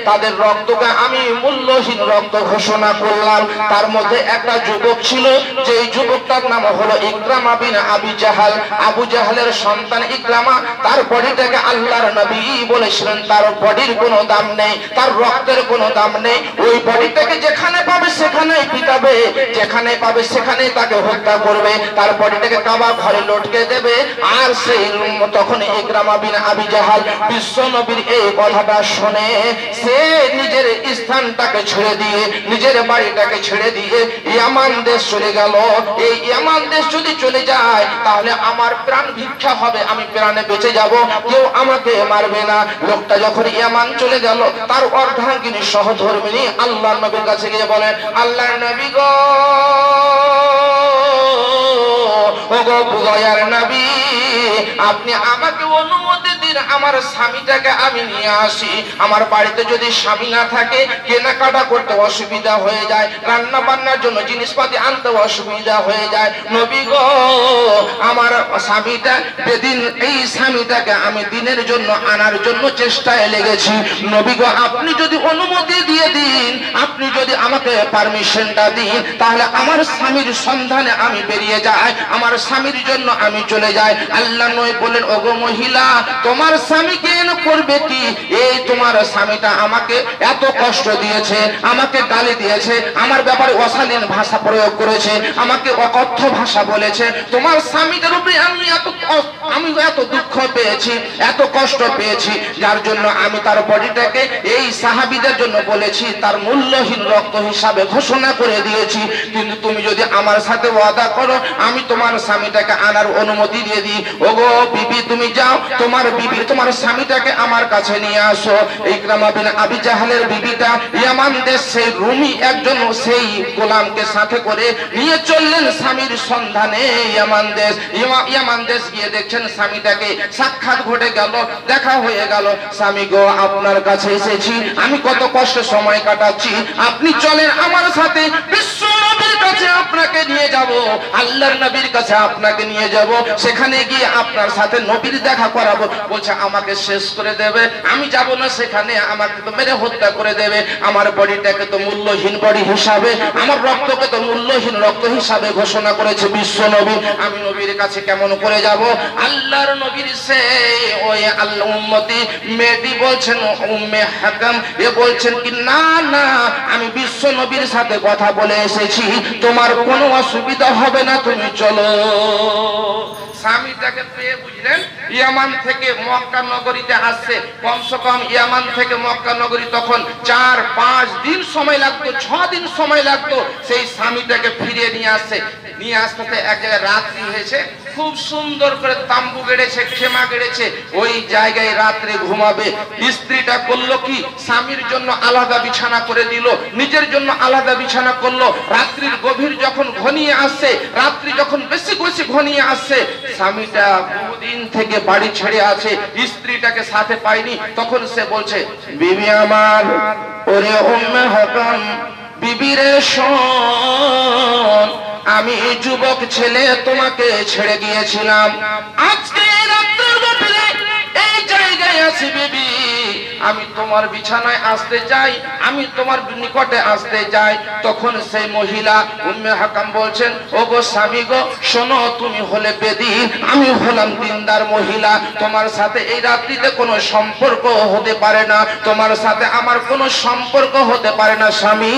A: তাদের রক্তকে আমি মূল্যহীন রক্ত ঘোষণা করলাম। তার মধ্যে একটা যুবক ছিল, যেই যুবকটার নাম হলো ইকরামা বিন আবি জাহাল। আবু জাহালের সন্তান ইকরামা, তার বডিটাকে আল্লাহর নবী বলেছিলেন তার বডির কোনো দাম নেই, তার রক্তের কোনো দাম নেই। ওই বডিটাকে যেখানে পাবে সেখানেই পিটাবে, যেখানে পাবে সেখানেই তাকে হত্যা করবে, তার বডিটাকে কাবা ঘরে লটকে দেবে। আর সেই তখন ইকরামা বিন আবি জাহাল বিশ্ব নবীর এই কথাটা শুনে সে নিজের স্থানটাকে ছেড়ে দিয়ে, নিজের বাড়িটাকে ছেড়ে দিয়ে ইয়ামান দেশ চলে গেল। এই ইয়ামান দেশ যদি চলে যায় তাহলে আমার প্রাণ ভিক্ষা হবে, আমি প্রাণে বেঁচে যাব, কেউ আমাকে মারবে না। লোকটা যখন ইয়ামান চলে গেল, তার অর্ধাঙ্গিনী সহধর্মিনী আল্লাহর নবীর কাছে গিয়ে বলেন, আল্লাহর নবী গো, ওগো দয়ার নবী আপনি আমাকে অনুমতি দিন আমার স্বামীটাকে আমি নিয়ে আসি। আমার বাড়িতে যদি স্বামী না থাকে কেনাকাটা করতে অসুবিধা হয়ে যায়, রান্না বান্নার জন্য জিনিসপাতি আনতে অসুবিধা হয়ে যায়। নবী গো আমার স্বামীটা বেদিন, এই স্বামীটাকে আমি দিনের জন্য আনার জন্য চেষ্টায় লেগেছি। নবী গো আপনি যদি অনুমতি দিয়ে দিন, আপনি যদি আমাকে পারমিশনটা দিন, তাহলে আমার স্বামীর সন্ধানে আমি বেরিয়ে যাই, আমার স্বামীর জন্য আমি চলে যাই। আল্লাহ নবী বলেন ওগো মহিলা তোমার স্বামী কেন করবে কি? এই তোমার স্বামীটা আমাকে এত কষ্ট দিয়েছে, আমাকে গালি দিয়েছে, আমার ব্যাপারে অশালীন ভাষা প্রয়োগ করেছে, আমাকে অকথ্য ভাষা বলেছে। তোমার স্বামীটার উপরে আমি এত দুঃখ পেয়েছি, এত কষ্ট পেয়েছি, যার জন্য আমি তার বডিটাকে এই সাহাবীদের জন্য বলেছি তার মূল্যহীন রক্ত হিসাবে ঘোষণা করে দিয়েছি। কিন্তু তুমি যদি আমার সাথে ওয়াদা করো আমি তোমার স্বামীটাকে আনার অনুমতি দিয়ে দিই। ওগো বিবি তুমি যাও, তোমার বিবি তোমার স্বামীটাকে আমার কাছে নিয়ে আসো। ইকরামা বিন আবি জাহালের বিবিটা ইয়ামান দেশ সেই রুমি একজন সেই গোলামকে সাথে করে নিয়ে চললেন স্বামীর সন্ধানে ইয়ামান দেশ গিয়ে দেখছেন স্বামীটাকে সাক্ষাৎ ঘটে গেল, দেখা হয়ে গেল। স্বামী গো আপনার কাছে এসেছি, আমি কত কষ্ট সময় কাটাচ্ছি, আপনি চলেন আমার সাথে, বিশ্ব নবীর কাছে আপনাকে নিয়ে যাব, আল্লাহর নবীর কাছে আপনাকে নিয়ে যাব, সেখানে গিয়ে আপনার সাথে নবীর দেখা করাবো। বলছে আমাকে শেষ করে দেবে, আমি যাব না সেখানে, আমাকে তো মেরে হত্যা করে দেবে, আমার বডিটাকে তো মূল্যহীন বডি হিসাবে, আমার রক্তকে তো মূল্যহীন রক্ত হিসাবে ঘোষণা করেছে বিশ্ব নবী, আমি নবীর কাছে কেমন করে যাব? আল্লাহর নবীর সেই ওই আল্লাহ উম্মতি মেয়েটি বলছেন উম্মে হাকাম, এ বলছেন কি না না আমি বিশ্ব নবীর সাথে কথা বলে এসেছি, তোমার কোনো অসুবিধা হবে না, তুমি চলো। স্বামীটাকে পেয়ে বুঝলেন ইয়ামান থেকে মক্কা নগরীতে আসছে, কমসে কম ইয়ামান থেকে মক্কা নগরী তখন 4-5 দিন সময় লাগতো, 6 দিন সময় লাগতো সেই স্বামীটাকে ফিরিয়ে নিয়ে আসছে। নিয়ে আসতে এক জায়গায় রাত্রি হয়েছে, খুব সুন্দর করে তাম্বু গেড়েছে, খেমা গেড়েছে, ওই জায়গায় রাত্রে ঘুমাবে। স্ত্রীটা করলো কি স্বামীর জন্য আলাদা বিছানা করে দিল, নিজের জন্য আলাদা বিছানা করলো। রাত্রির গভীর যখন ঘনিয়ে আসছে, রাত্রি যখন বেশি বেশি ঘনিয়ে আসছে, স্বামীটা বহুদিন থেকে বাড়ি ছেড়ে আছে, স্ত্রীটাকে সাথে পায়নি, তখন সে বলছে বিবি আমার, ওরে উম্মে হাকাম বিবিরে শোন, আমি যুবক ছেলে তোমাকে ছেড়ে গিয়েছিলাম, আজকে রাত্রের গভীরে এই জায়গায় আছি বিবি, আমি তোমার বিছানায় আসতে চাই, আমি তোমার নিকটে আসতে চাই। তখন সেই মহিলা উম্মে হাকাম বলছেন ওগো স্বামী গো শোনো, তুমি হলে বেদীন, আমি হলাম দিনদার মহিলা, তোমার সাথে এই রাত্রিতে কোনো সম্পর্ক হতে পারে না, তোমার সাথে আমার কোনো সম্পর্ক হতে পারে না স্বামী।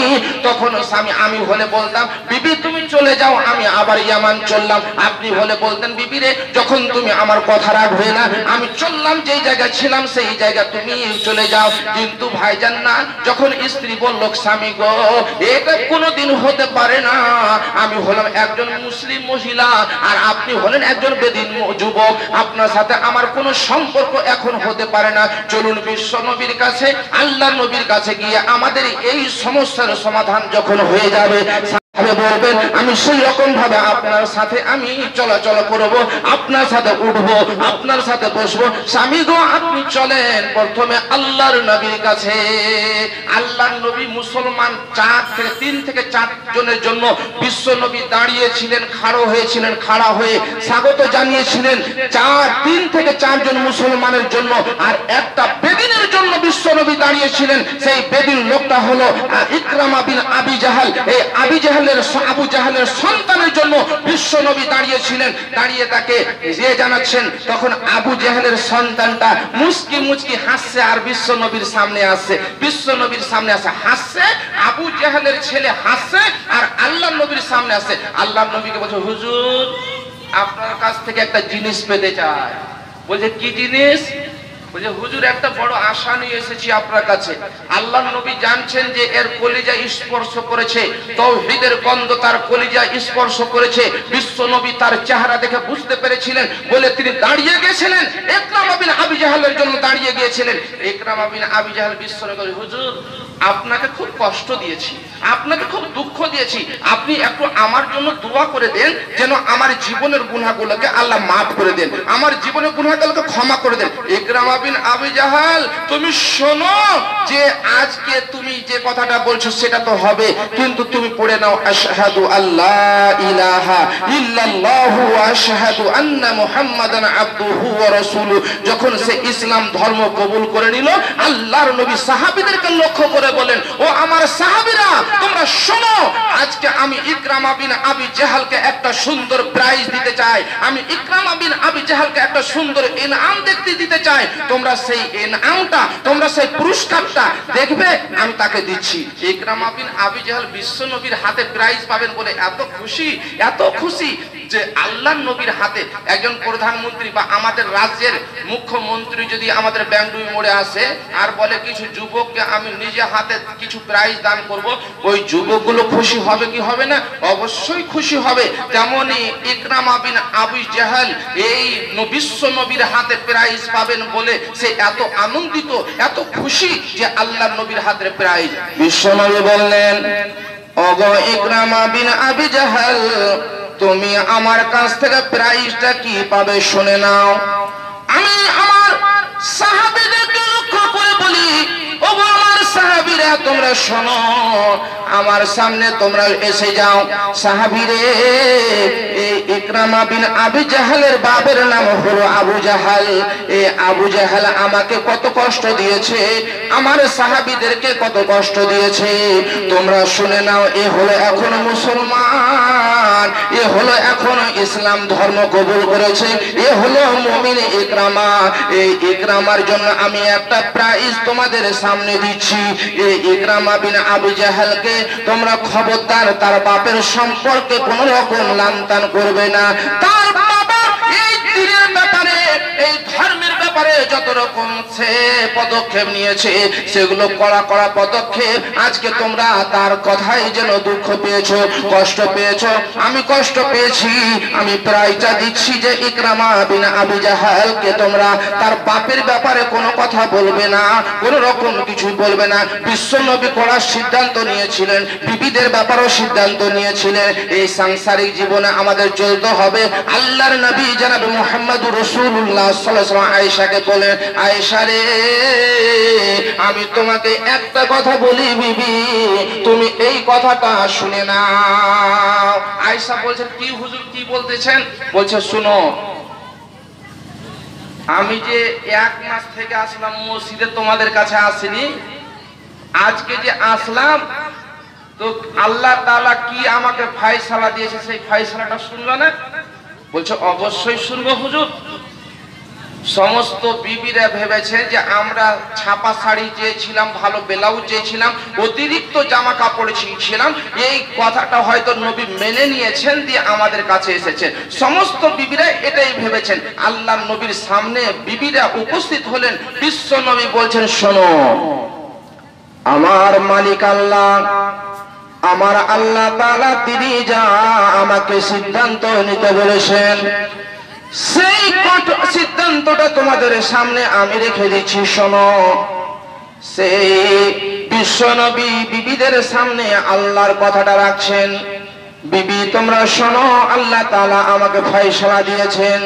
A: তখন স্বামী আমি হলে বলতাম বিবি তুমি চলে যাও, আমি আবার ইয়ামান চললাম। আপনি হলে বলতেন বিবি রে যখন তুমি আমার কথা রাখবে না, আমি চললাম যেই জায়গায় ছিলাম সেই জায়গা তুমি চলে যাও। কিন্তু ভাইজান না, যখন স্ত্রী বলল স্বামী গো এটা কোনোদিন হতে পারে না, আমি হলাম একজন মুসলিম মহিলা আর আপনি হলেন একজন বেদিন যুবক, আপনার সাথে আমার কোনো সম্পর্ক এখন হতে পারে না, চলুন বিশ্ব নবীর কাছে, আল্লাহ নবীর কাছে গিয়ে আমাদের এই সমস্যার সমাধান যখন হয়ে যাবে বলবেন আমি সেই রকম ভাবে আপনার সাথে আমি চলাচল করব, আপনার সাথে উঠবো, আপনার সাথে বসবো। স্বামী গো আপনি চলেন প্রথমে আল্লাহর নবীর কাছে। আল্লাহর নবী মুসলমান 3 থেকে 4 জনের জন্য বিশ্ব নবী দাঁড়িয়েছিলেন, খাড়া হয়েছিলেন, খাড়া হয়ে স্বাগত জানিয়েছিলেন 3 থেকে 4 জন মুসলমানের জন্য, আর একটা বেদিনের জন্য বিশ্ব নবী দাঁড়িয়েছিলেন। সেই বেদিন লোকটা হলো ইকরামা বিন আবি জাহাল। এই আবি আবু জাহালের সন্তানের জন্য বিশ্ব নবী দাঁড়িয়েছিলেন। দাঁড়িয়ে তাকে যে জানাচ্ছেন, তখন আবু জাহালের সন্তানটা মুচকি মুচকি হাসছে আর বিশ্ব নবীর সামনে আসছে, বিশ্ব নবীর সামনে আসে হাসছে, আবু জাহালের ছেলে হাসছে আর আল্লাহ নবীর সামনে আসছে। আল্লাহ নবীকে বলছে হুজুর আপনার কাছ থেকে একটা জিনিস পেতে চাই। বলছে কি জিনিস? বলছে হুজুর একটা বড় আশা নিয়ে এসেছি আপনার কাছে। আল্লাহর নবী জানছেন যে এর কলিজা স্পর্শ করেছে, তাওহীদের গন্ধ তার কলিজা স্পর্শ করেছে। বিশ্ব নবী তার চেহারা দেখে বুঝতে পেরেছিলেন বলে তিনি দাঁড়িয়ে গিয়েছিলেন, ইকরামা বিন আবি জাহলের জন্য দাঁড়িয়ে গিয়েছিলেন। ইকরামা বিন আবি জাহল বিশ্ব নবী, হুজুর আপনাকে খুব কষ্ট দিয়েছি, আপনাকে খুব দুঃখ দিয়েছি, আপনি একটু আমার জন্য দোয়া করে দেন যেন আমার জীবনের গুনাহগুলোকে আল্লাহ মাফ করে দেন, আমার জীবনের গুনাহগুলোকে ক্ষমা করে দেন। ইকরামা বিন আবি জাহল, তুমি শোনো যে আজকে তুমি যে কথাটা বলছো সেটা তো হবে, কিন্তু তুমি পড়ে নাও আশহাদু আল্লাহ ইলাহা ইল্লাল্লাহু ওয়া আশহাদু আন্না মুহাম্মাদান আবদুহু ওয়া রাসূলুহু। যখন সে ইসলাম ধর্ম কবুল করে নিল, আল্লাহর নবী সাহাবীদেরকে লক্ষ্য করে বলেন, ও আমার সাহাবীরা তোমরা শোনো, আজকে আমি ইকরামা বিন আবি জাহলকে একটা সুন্দর প্রাইজ দিতে চাই, আমি ইকরামা বিন আবি জাহলকে একটা সুন্দর ইনাম দেখতে দিতে চাই। তোমরা সেই ইনামটা, তোমরা সেই পুরস্কারটা দেখবে, আমি তাকে দিচ্ছি। ইকরামা বিন আবি জাহল বিশ্ব নবীর হাতে প্রাইজ পাবেন বলে এত খুশি, এত খুশি যে আল্লাহর নবীর হাতে একজন প্রধানমন্ত্রী বা আমাদের রাজ্যের মুখ্যমন্ত্রী যদি আমাদের ব্যাংডুই মোড়ে আসে আর বলে কিছু যুবককে আমি নিজে হাতে কিছু প্রাইজ দান করব, ওই যুবকগুলো খুশি হবে কি হবে না? অবশ্যই খুশি হবে। যেমনই ইকরামা বিন আবি জাহল এই বিশ্ব নবীর হাতে প্রাইজ পাবেন বলে সে এত আনন্দিত, এত খুশি যে আল্লাহর নবীর হাতের প্রাইজ। বিশ্ব নবী বললেন, ওগো ইকরামা বিন আবি জাহল, তুমি আমার কাছ থেকে প্রাইজটা কি পাবে শুনে নাও। আমি আমার সাহাবীদেরকে লক্ষ্য করে বলি, ওগো আমার সাহাবীরা তোমরা শোনো, আমার সামনে তোমরা এসে যাও। সাহাবীরে, এই ইকরামা বিন আবি জাহলের বাবার নাম হলো আবু জাহল। এই আবু জাহল আমাকে কত কষ্ট দিয়েছে, আমার সাহাবীদেরকে কত কষ্ট দিয়েছে, তোমরা শুনে নাও। এ হলো এখন মুসলমান, এ হলো এখন ইসলাম ধর্ম কবুল করেছে, এ হলো মুমিন ইকরামা। এই ইকরামার জন্য আমি একটা প্রাইজ তোমাদের সামনে দিচ্ছি। এই ইকরামা বিন আবি জাহলকে তোমরা খবরদার তার বাপের সম্পর্কে কোন রকম লানতান করবে না। তার বাবা এই দিনের ব্যাপারে, এই ধর্মের ব্যাপারে যত রকম সে পদক্ষেপ নিয়েছে সেগুলো কড়া কড়া পদক্ষেপ। আজকে তোমরা তার কথাই যেন দুঃখ পেয়েছো, কষ্ট পেয়েছো, আমি কষ্ট পেয়েছি। আমি প্রায়টা দিচ্ছি যে ইকরামা বিন আবি জাহলকে তোমরা তার বাপের ব্যাপারে কোনো কথা বলবে না, কোন রকম কিছু বলবে না। বিশ্ব নবী করার সিদ্ধান্ত নিয়েছিলেন, বিবিদের ব্যাপারেও সিদ্ধান্ত নিয়েছিলেন। এই সাংসারিক জীবনে আমাদের চলতে হবে। আল্লাহর নবী জনাব মুহাম্মদুর রাসূলুল্লাহ সাল্লাল্লাহু আলাইহি ওয়াসাল্লাম আয়েশাকে বলেন, আয়েশা রে, আমি তোমাকে একটা কথা বলি বিবি, তুমি এই কথাটা শুনে নাও। আয়েশা বলছেন, কি হুজুর কি বলতেছেন? বলছে, শুনো, আমি যে 1 মাস থেকে আসলাম মসজিদে, তোমাদের কাছে আসিনি, আজকে যে আসলাম তো আল্লাহ তাআলা কি আমাকে ফয়সালা দিয়েছে সেই ফয়সালাটা শুনবে না? বলছে, অবশ্যই শুনবো হুজুর। সমস্ত বিবিরা ভেবেছে যে আমরা ছাপা শাড়ি চেয়েছিলাম, ভালো ব্লাউজ চেয়েছিলাম, অতিরিক্ত জামা কাপড় চেয়েছিলাম, এই কথাটা হয়তো নবী মেনে নিয়েছেন দিয়ে আমাদের কাছে এসেছেন। সমস্ত বিবিরা এটাই ভেবেছেন। আল্লাহর নবীর সামনে বিবিরা উপস্থিত হলেন। বিশ্ব নবী বলছেন, শোনো, আমার মালিক আল্লাহ, আমার আল্লাহ তাআলা তিনি যা আমাকে সিদ্ধান্ত নিতে বলেছেন সেই সিদ্ধান্তটা তোমাদের সামনে আমি রেখে দিচ্ছি। শোনো, সেই বিশ্ব নবী বিবিদের সামনে আল্লাহর কথাটা রাখছেন। বিবি তোমরা শোনো, আল্লাহ তাআলা আমাকে ফয়সালা দিয়েছেন,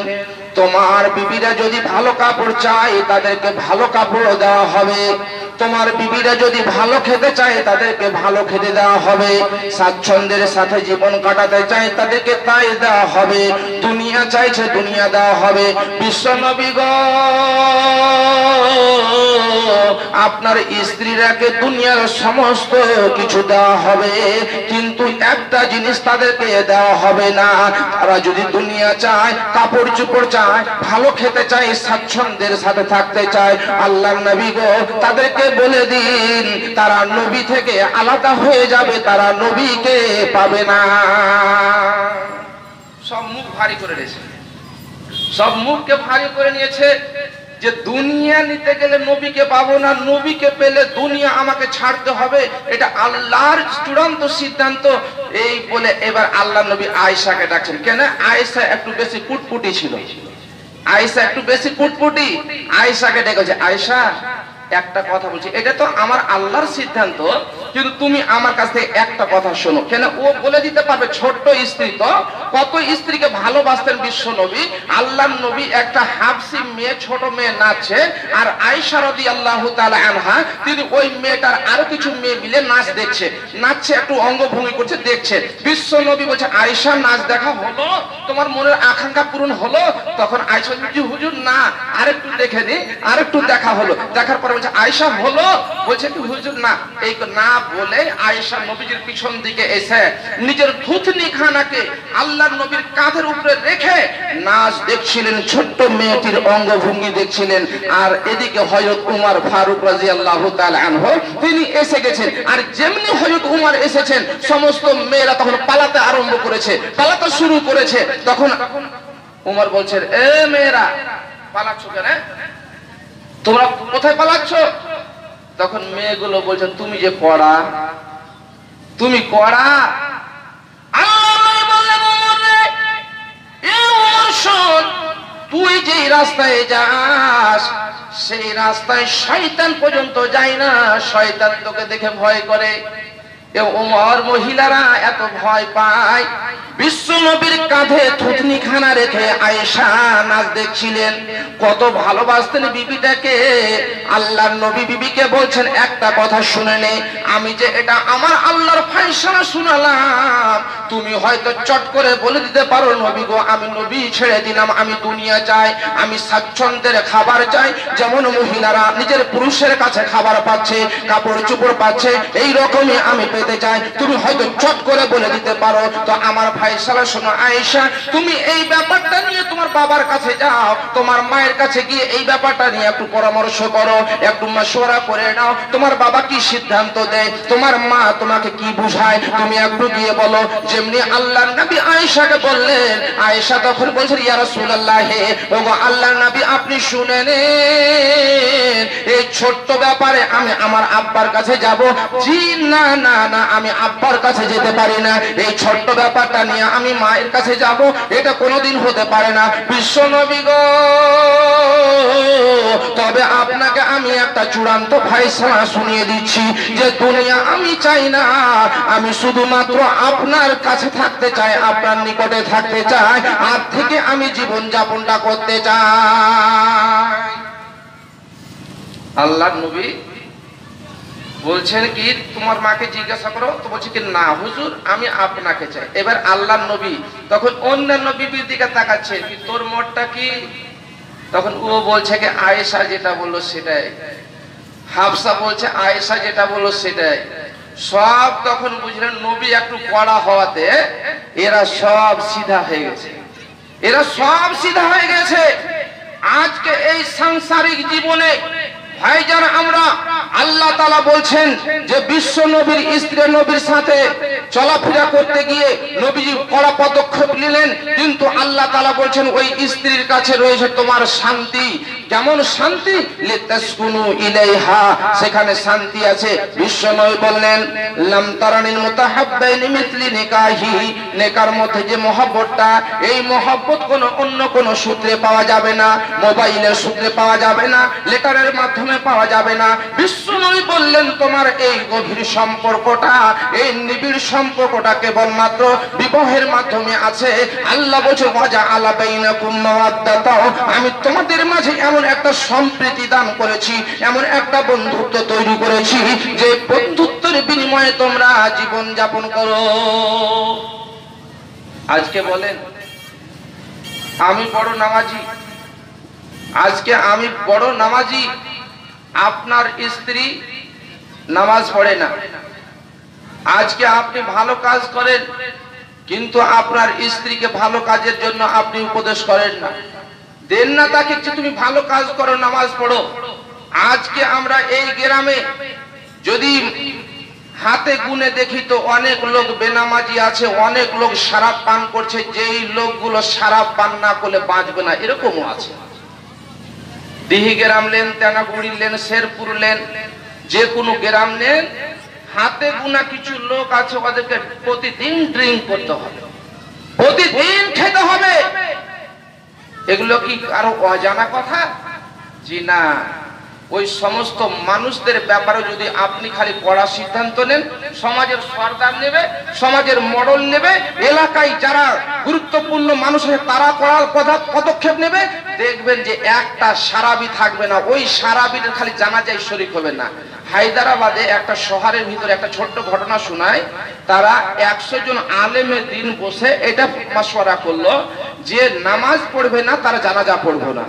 A: তোমার বিবিরা যদি ভালো কাপড় চায় তাদেরকে ভালো কাপড় দেওয়া হবে, তোমার বিবিরা যদি ভালো খেতে চায় তাদেরকে ভালো খেতে দেওয়া হবে, স্বাচ্ছন্দ্যের সাথে জীবন কাটাতে চায় তাদেরকে তাই দেওয়া হবে, দুনিয়া চাইছে দুনিয়া দেওয়া হবে। বিশ্ব নবী গো, আপনার স্ত্রীরাকে দুনিয়ার সমস্ত কিছু দেওয়া হবে, কিন্তু একটা জিনিস তাদেরকে দেওয়া হবে না। তারা যদি দুনিয়া চায়, কাপড় চোপড় চায়, ভালো খেতে চায়, স্বাচ্ছন্দ্যের সাথে থাকতে চায়, আল্লাহর নবী গো তাদেরকে বলে দিন তারা নবী থেকে আলাদা হয়ে যাবে, তারা নবীকে পাবে না। সব মুখ ভারী করে নিয়েছে, সব মুখকে ভারী করে নিয়েছে যে দুনিয়া নিতে গেলে নবীকে পাবো না, নবীকে পেলে দুনিয়া আমাকে ছাড়তে হবে, এটা আল্লাহর চূড়ান্ত সিদ্ধান্ত। এই বলে এবার আল্লাহ নবী আয়েশাকে ডাকছেন। কেন? আয়েশা একটু বেশি কুটকুটি ছিল, আয়েশা একটু বেশি কুটকুটি। আয়েশাকে ডেকেছে, আয়েশা একটা কথা বলছি, এটা তো আমার আল্লাহর সিদ্ধান্ত, কিন্তু তুমি আমার কাছ থেকে একটা কথা শোনো। কেন? ও বলে দিতে পারবে, ছোট্ট স্ত্রী তো, কত স্ত্রীকে ভালোবাসতেন বিশ্ব নবী। আল্লাহর নবী একটা হাফসি মেয়ে, ছোট মেয়ে নাচছে, আর আয়েশা রাদিয়াল্লাহু তাআলা আনহা তিনি ওই মেয়েটার আরো কিছু মেয়ে মিলে নাচ দেখছে, নাচছে, একটু অঙ্গভঙ্গি করছে, দেখছে। বিশ্ব নবী বলছে, আয়েশা নাচ দেখা হলো, তোমার মনের আকাঙ্ক্ষা পূরণ হলো? তখন আয়েশা বলছে, হুজুর না, আরেকটু দেখে নি, আরেকটু দেখা হলো। দেখার পরে বলছে, আয়েশা হলো? বলছে কি হুজুর না। এই না বলে আয়েশা নবীজির পিছন দিকে এসে নিজের থুতনি খানাকে আল্লাহর নবীর কাঁধের উপরে রেখে নাচ দেখছিলেন, ছোট্ট মেয়েটির অঙ্গভঙ্গি দেখছিলেন। আর এদিকে হযরত উমর ফারুক রাদিয়াল্লাহু তাআলা আনহু তিনি এসে গেছেন। আর যেমনি হযরত উমর এসেছেন, সমস্ত মেয়েরা তখন পালাতে আরম্ভ করেছে, পালাতে শুরু করেছে। তখন উমর বলছেন, এ মেয়েরা পালাচ্ছ কেন? তোমরা কোথায় পালাচ্ছ? তখন মেয়েগুলো বলছে, তুমি যে কড়া, তুমি কড়া। তুই যে রাস্তায় যাস, সেই রাস্তায় শয়তান পর্যন্ত যায় না, শয়তান তোকে দেখে ভয় করে। ওমর মহিলারা এত ভয় পায়। বিশ্ব নবীর কাঁধে থুতনি খানা রেখে আয়েশা নাচ দেখছিলেন, কত ভালোবাসতেন বিবিটাকে। আল্লাহর নবী বিবিকে বলছেন, একটা কথা শুনে নে, আমি যে এটা আমার আল্লাহর ফয়সালা শুনালাম, তুমি হয়তো চট করে বলে দিতে পারো, নবী গো আমি নবী ছেড়ে দিলাম, আমি দুনিয়া চাই, আমি স্বাচ্ছন্দ্যের খাবার চাই। যেমন মহিলারা নিজের পুরুষের কাছে খাবার পাচ্ছে, কাপড় চোপড় পাচ্ছে, এই রকমই আমি পেতে চাই। তুমি হয়তো চট করে বলে দিতে পারো, তো আমার ফয়সালা শোনো আয়েশা, তুমি এই ব্যাপারটা নিয়ে তোমার বাবার কাছে যাও, তোমার মায়ের কাছে গিয়ে এই ব্যাপারটা নিয়ে একটু পরামর্শ করো, একটু মাশওয়ারা করে নাও, তোমার বাবা কি সিদ্ধান্ত দেয়, তোমার মা তোমাকে কি বুঝায়, তুমি একটু গিয়ে বলো। যেমনি আল্লাহর নবী আয়েশাকে বললেন, আয়েশা তখন বলছেন, ইয়া রাসূলুল্লাহ, ওগো আল্লাহর নবী আপনি শুনে নেন, এই ছোট্ট ব্যাপারে আমি আমার আব্বার কাছে যাব? জি না না না, আমি আব্বার কাছে যেতে পারি না, এই ছোট্ট ব্যাপারটা নিয়ে আমি মায়ের কাছে যাব, এটা কোনোদিন হতে পারে না। বিশ্ব নবী গো, তবে আপনাকে আমি একটা চূড়ান্ত ফয়সালা শুনিয়ে দিচ্ছি, যে দুনিয়া আমি চাই না, আমি শুধুমাত্র আপনার কাছে থাকতে চাই, আপনার নিকটে থাকতে চাই, আর থেকে আমি জীবন যাপনটা করতে চাই। আল্লাহর নবী বলছেন কি, তোমার মাকে জিজ্ঞাসা করো, তো বলছে কি না হুজুর আমি আপনাকে চাই। এবার আল্লাহর নবী তখন অন্যান্য বিবির দিকে তাকাচ্ছে, কি তোর মতটা কি? তখন ও বলছে কি আয়েশা যেটা বললো সেটাই, হাফসা বলছে আয়েশা যেটা বললো সেটাই। সব তখন বুঝলেন নবী একটু কড়া হওয়াতে এরা সব সিধা হয়ে গেছে, এরা সব সিধা হয়ে গেছে। আজকে এই সাংসারিক জীবনে ভাইজান, আমরা আল্লাহ তাআলা বলছেন যে বিশ্ব নবীর স্ত্রী নবীর সাথে চলাফেরা করতে গিয়ে নবীজি কড়া পদক্ষেপ নিলেন, কিন্তু আল্লাহ তাআলা বলছেন ওই স্ত্রীর কাছে রয়েছে তোমার শান্তি। যেমন শান্তি লিতাসকুনু ইলাইহা, সেখানে শান্তি আছে। বিশ্ব নবী বললেন, লাম তারানিল মুতাহাব্বাইনি মিথলি নিকাহি, নেকার মধ্যে যে মহব্বতটা, এই মহব্বত কোনো অন্য কোনো সূত্রে পাওয়া যাবে না, মোবাইলের সূত্রে পাওয়া যাবে না, লেটারের মাধ্যমে পাওয়া যাবে না। বিশ্ব নবী বললেন তোমার এই গভীর সম্পর্কটা, এই নিবিড় সম্পর্কটা কেবলমাত্র বিবাহের মাধ্যমে আছে। আল্লাহ বলছে ওয়াজআলা বাইনাকুম মাওয়াদ্দাতা, আমি তোমাদের মাঝে এমন একটা সম্প্রীতি দান করেছি, এমন একটা বন্ধুত্ব তৈরি করেছি, যে বন্ধুত্বের বিনিময়ে তোমরা জীবন যাপন করো। আজকে বলেন আমি বড় নামাজি, আজকে আমি বড় নামাজি, আপনার স্ত্রী নামাজ পড়ে না। আজকে আপনি ভালো কাজ করেন, কিন্তু আপনার স্ত্রীকে ভালো কাজের জন্য আপনি উপদেশ করেন না, দেন না তাকে যে তুমি ভালো কাজ করো, নামাজ পড়ো। আজকে আমরা এই গ্রামে যদি হাতে গুনে দেখি তো অনেক লোক বেনামাজি আছে, অনেক লোক শরাব পান করছে, যেই লোকগুলো শরাব পান না করলে বাঁচবে না, এরকমও আছে। দিহি গ্রাম নেন, তেনাগুড়ি নেন, শেরপুর নেন, যে কোনো গ্রাম নেন, হাতে গোনা কিছু লোক আছে, ওদেরকে প্রতিদিন ড্রিঙ্ক করতে হবে, প্রতিদিন খেতে হবে। এগুলো কি আরো অজানা কথা? জি না। ওই সমস্ত মানুষদের ব্যাপারে যদি আপনি খালি কড়া সিদ্ধান্ত নেন, সমাজের সরদার নেবে, সমাজের মডেল নেবে, এলাকায় যারা গুরুত্বপূর্ণ মানুষ আছে তারা কড়ার পদক্ষেপ নেবে, দেখবেন যে একটা সারাবি থাকবে না, ওই সারাবির খালি জানাজায় শরীক হবে না। হায়দ্রাবাদে একটা শহরের ভিতরে একটা ছোট্ট ঘটনা শোনায়, তারা 100 জন আলেমের দিন বসে এটা মাশওয়ারা করলো যে নামাজ পড়বে না তারা জানাজা পড়বো না,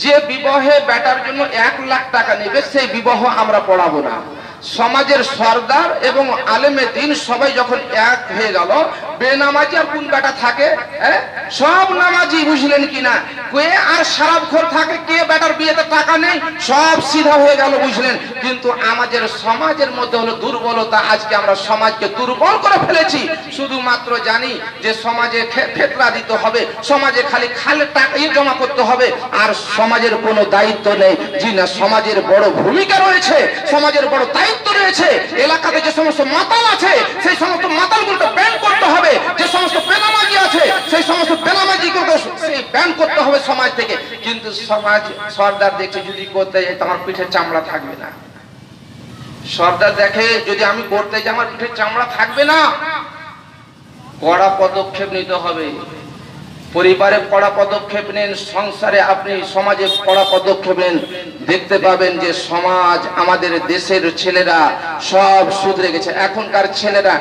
A: যে বিবাহে বেটার জন্য 1 লাখ টাকা নেবে সেই বিবাহ আমরা পড়াবো না। সমাজের সরদার এবং আলেমে দিন সবাই যখন এক হয়ে গেল, বেনামাজি আর কোন বেটা থাকে? সব নামাজি, বুঝলেন কিনা? কে আর শরাবখোর থাকে? কে বেটার বিয়েতে টাকা নেই? সব সিধা হয়ে গেল, বুঝলেন? কিন্তু আমাদের সমাজের মধ্যে হলো দুর্বলতা। আজকে আমরা সমাজকে দুর্বল করে ফেলেছি। শুধুমাত্র জানি যে সমাজে ফেতরা দিতে হবে, সমাজে খালি খালে টাকা জমা করতে হবে, আর সমাজের কোনো দায়িত্ব নেই। জি না, সমাজের বড় ভূমিকা রয়েছে, সমাজের বড় দায়িত্ব রয়েছে। এলাকাতে যে সমস্ত মাতাল আছে সেই সমস্ত মাতালগুলোকে ব্যান করতে হবে, যে সমস্ত বেনামাজি আছে সেই সমস্ত বেনামাজিগুলোকে সেই ব্যান করতে হবে সমাজ থেকে। কিন্তু সমাজ সরদার দেখছে যদি করতে যাই তোমার পিঠে চামড়া থাকবে না। সরদার দেখে যদি আমি করতে যাই আমার পিঠে চামড়া থাকবে না। কড়া পদক্ষেপ নিতে হবে। পরিবারে কড়া পদক্ষেপ নেন, সংসারে আপনি সমাজে কড়া পদক্ষেপ নেন, দেখতে পাবেন যে সমাজ, আমাদের দেশের ছেলেরা সব শুধরে গেছে। এখনকার ছেলেরা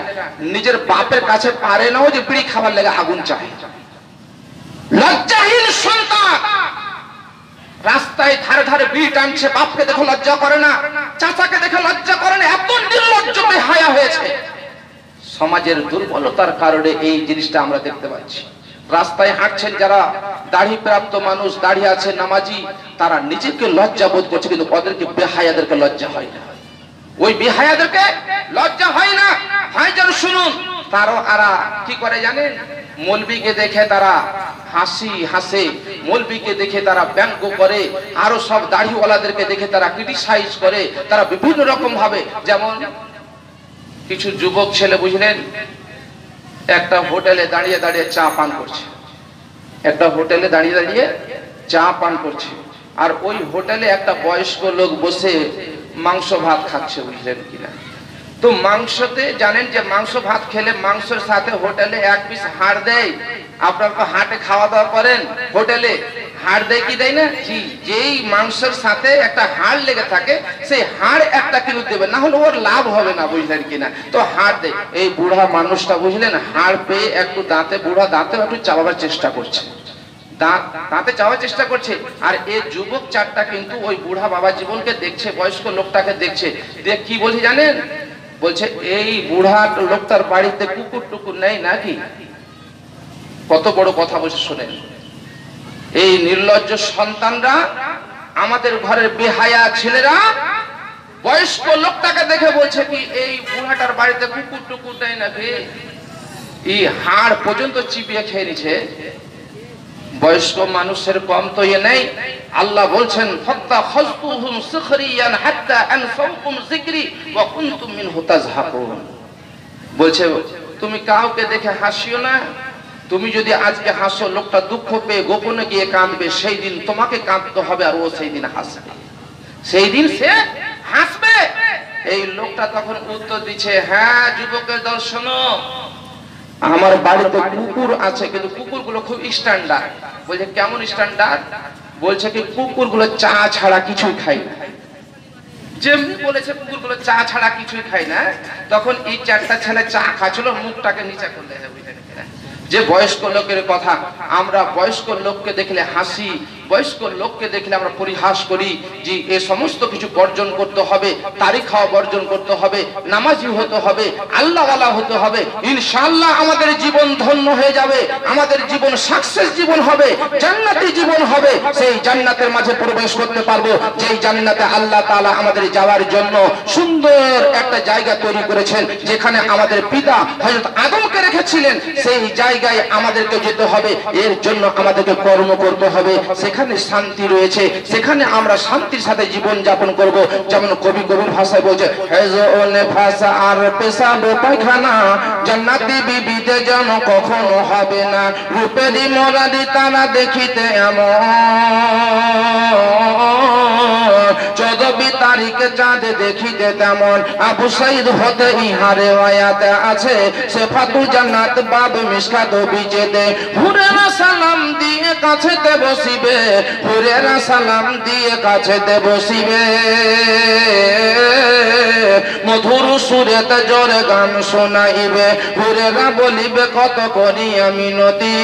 A: নিজের বাপের কাছে পারে না যে বিড়ি খাবার লেগে আগুন চায়। লজ্জাহীন সন্তান রাস্তায় ধারে ধারে বিড়ি টানছে, বাপকে দেখে লজ্জা করে না, চাচাকে দেখে লজ্জা করে না, এত নির্লজ্জ বেহায়া হয়েছে। সমাজের দুর্বলতার কারণে এই জিনিসটা আমরা দেখতে পাচ্ছি। রাস্তায় হাঁটছেন যারা দাড়ি প্রাপ্ত মানুষ, দাড়ি আছে, নামাজি, তারা নিজেকে লজ্জা বোধ করছে, কিন্তু ওদেরকে বেহায়াদেরকে লজ্জা হয় না। ওই বেহায়াদেরকে লজ্জা হয় না। ভাইজান শুনুন, তারও আরা কি করে জানেন? মৌলবীকে দেখে তারা হাসে, মৌলবীকে দেখে তারা ব্যঙ্গ করে, আরো সব দাড়িওয়ালাদেরকে দেখে তারা ক্রিটিসাইজ করে, তারা বিভিন্ন রকম ভাবে। যেমন কিছু যুবক ছেলে, বুঝলেন, একটা হোটেলে দাঁড়িয়ে দাঁড়িয়ে চা পান করছে, একটা হোটেলে দাঁড়িয়ে দাঁড়িয়ে চা পান করছে, আর ওই হোটেলে একটা বয়স্ক লোক বসে মাংস ভাত খাচ্ছে, বুঝলেন কিনা? তো মাংসতে জানেন যে মাংস ভাত খেলে মাংসের সাথে হোটেলে 1 পিস হাড় দেয়। আপনারা তো হাটে খাওয়া দাওয়া করেন, হোটেলে হাড় দেয় কি দেয় না? জি, যেই মাংসের সাথে একটা হাড় লেগে থাকে সেই হাড় একটা কিলো দেবে, না হলে ওর লাভ হবে না, বুঝলেন কিনা? তো হাড় দেয়। এই বুড়া মানুষটা, বুঝলেন, হাড় পেয়ে একটু দাঁতে, বুড়া দাঁতে একটু চাবাবার চেষ্টা করছে, দাঁতে চাওয়ার চেষ্টা করছে। আর এই যুবক চারটা কিন্তু ওই বুড়া বাবা জীবনকে দেখছে, বয়স্ক লোকটাকে দেখছে, দেখ কি বলছে জানেন? বলছে এই বুড়া লোকটার বাড়িতে কুকুর টুকুর নেই নাকি? কত বড় কথা বলছে শোনেন। এই নির্লজ্জ সন্তানরা, আমাদের ঘরের বেহায়া ছেলেরা বয়স্ক লোকটাকে দেখে বলছে কি এই বুড়াটার বাড়িতে কুকুর টুকুর নেই নাকি? এই হাড় পর্যন্ত চিবিয়ে খেয়ে নিছে। বয়স্ক মানুষের কম তো ইয়ে নেই। আল্লাহ বলছেন ফাত্তাখাযতুহুম সুখরিয়ান হাত্তা আনসাউকুম যিকরি ওয়া কুনতুম মিনহু তাযহাকুন। বলছে তুমি কাউকে দেখে হাসিও না, তুমি যদি আজকে হাসো লোকটা দুঃখ পেয়ে গোপনে গিয়ে কাঁদবে, সেই দিন তোমাকে কাঁদতে হবে আর ও সেই দিন হাসবে, সেই দিন সে হাসবে। এই লোকটা তখন উত্তর দিচ্ছে, হ্যাঁ যুবকের দল শোনো, আমার বাড়িতে কুকুর আছে, কিন্তু কুকুরগুলো খুব স্ট্যান্ডার্ড। বলছে কেমন স্ট্যান্ডার্ড? বলছে কি কুকুরগুলো চা ছাড়া কিছুই খায় না। যেমনি বলেছে কুকুরগুলো চা ছাড়া কিছুই খায় না, তখন এই চারটা ছেলে চা খাচ্ছিল, মুখটাকে নিচে করলে যে বয়স্ক লোকের কথা। আমরা বয়স্ক লোককে দেখলে হাসি, বয়স্ক লোককে দেখলে আমরা পরিহাস করি। যে এ সমস্ত কিছু বর্জন করতে হবে, তারিখ খাওয়া বর্জন করতে হবে, নামাজি হতে হবে, আল্লাহওয়ালা হতে হবে। ইনশাআল্লাহ আমাদের জীবন ধন্য হয়ে যাবে, আমাদের জীবন সাকসেস জীবন হবে, জান্নাতি জীবন হবে। সেই জান্নাতের মাঝে প্রবেশ করতে পারবো, যেই জান্নাতে আল্লাহ তাআলা আমাদের যাওয়ার জন্য সুন্দর একটা জায়গা তৈরি করেছেন, যেখানে আমাদের পিতা হযরত আদমকে রেখেছিলেন। সেই জায়গায় আমাদেরকে যেতে হবে, এর জন্য আমাদেরকে কর্ম করতে হবে। সেখানে যেখানে শান্তি রয়েছে সেখানে আমরা শান্তির সাথে জীবন যাপন করব। যেমন কবি ভাষায় বলছে, হেজনে ভাষা আর পেশাব পায়খানা জান্নাতি বিবিতে যেন কখনো হবে না, রূপেরই মোরাদি তারা দেখিতে এমন, 14 তারিখে চাঁদ দেখিতে তেমন। আবু সাইদ হতে ইহারে আয়াতে আছে, সেফাতুল জান্নাত বাব মিশকাত বিজেতে। হুরেরা সালাম দিয়ে কাছেতে বসিবে, হুরেরা সালাম দিয়ে কাছেতে বসিবে, মধুর সুরেতে জোরে গান শোনাইবে। হুরেরা বলিবে কত করি আমি নদী,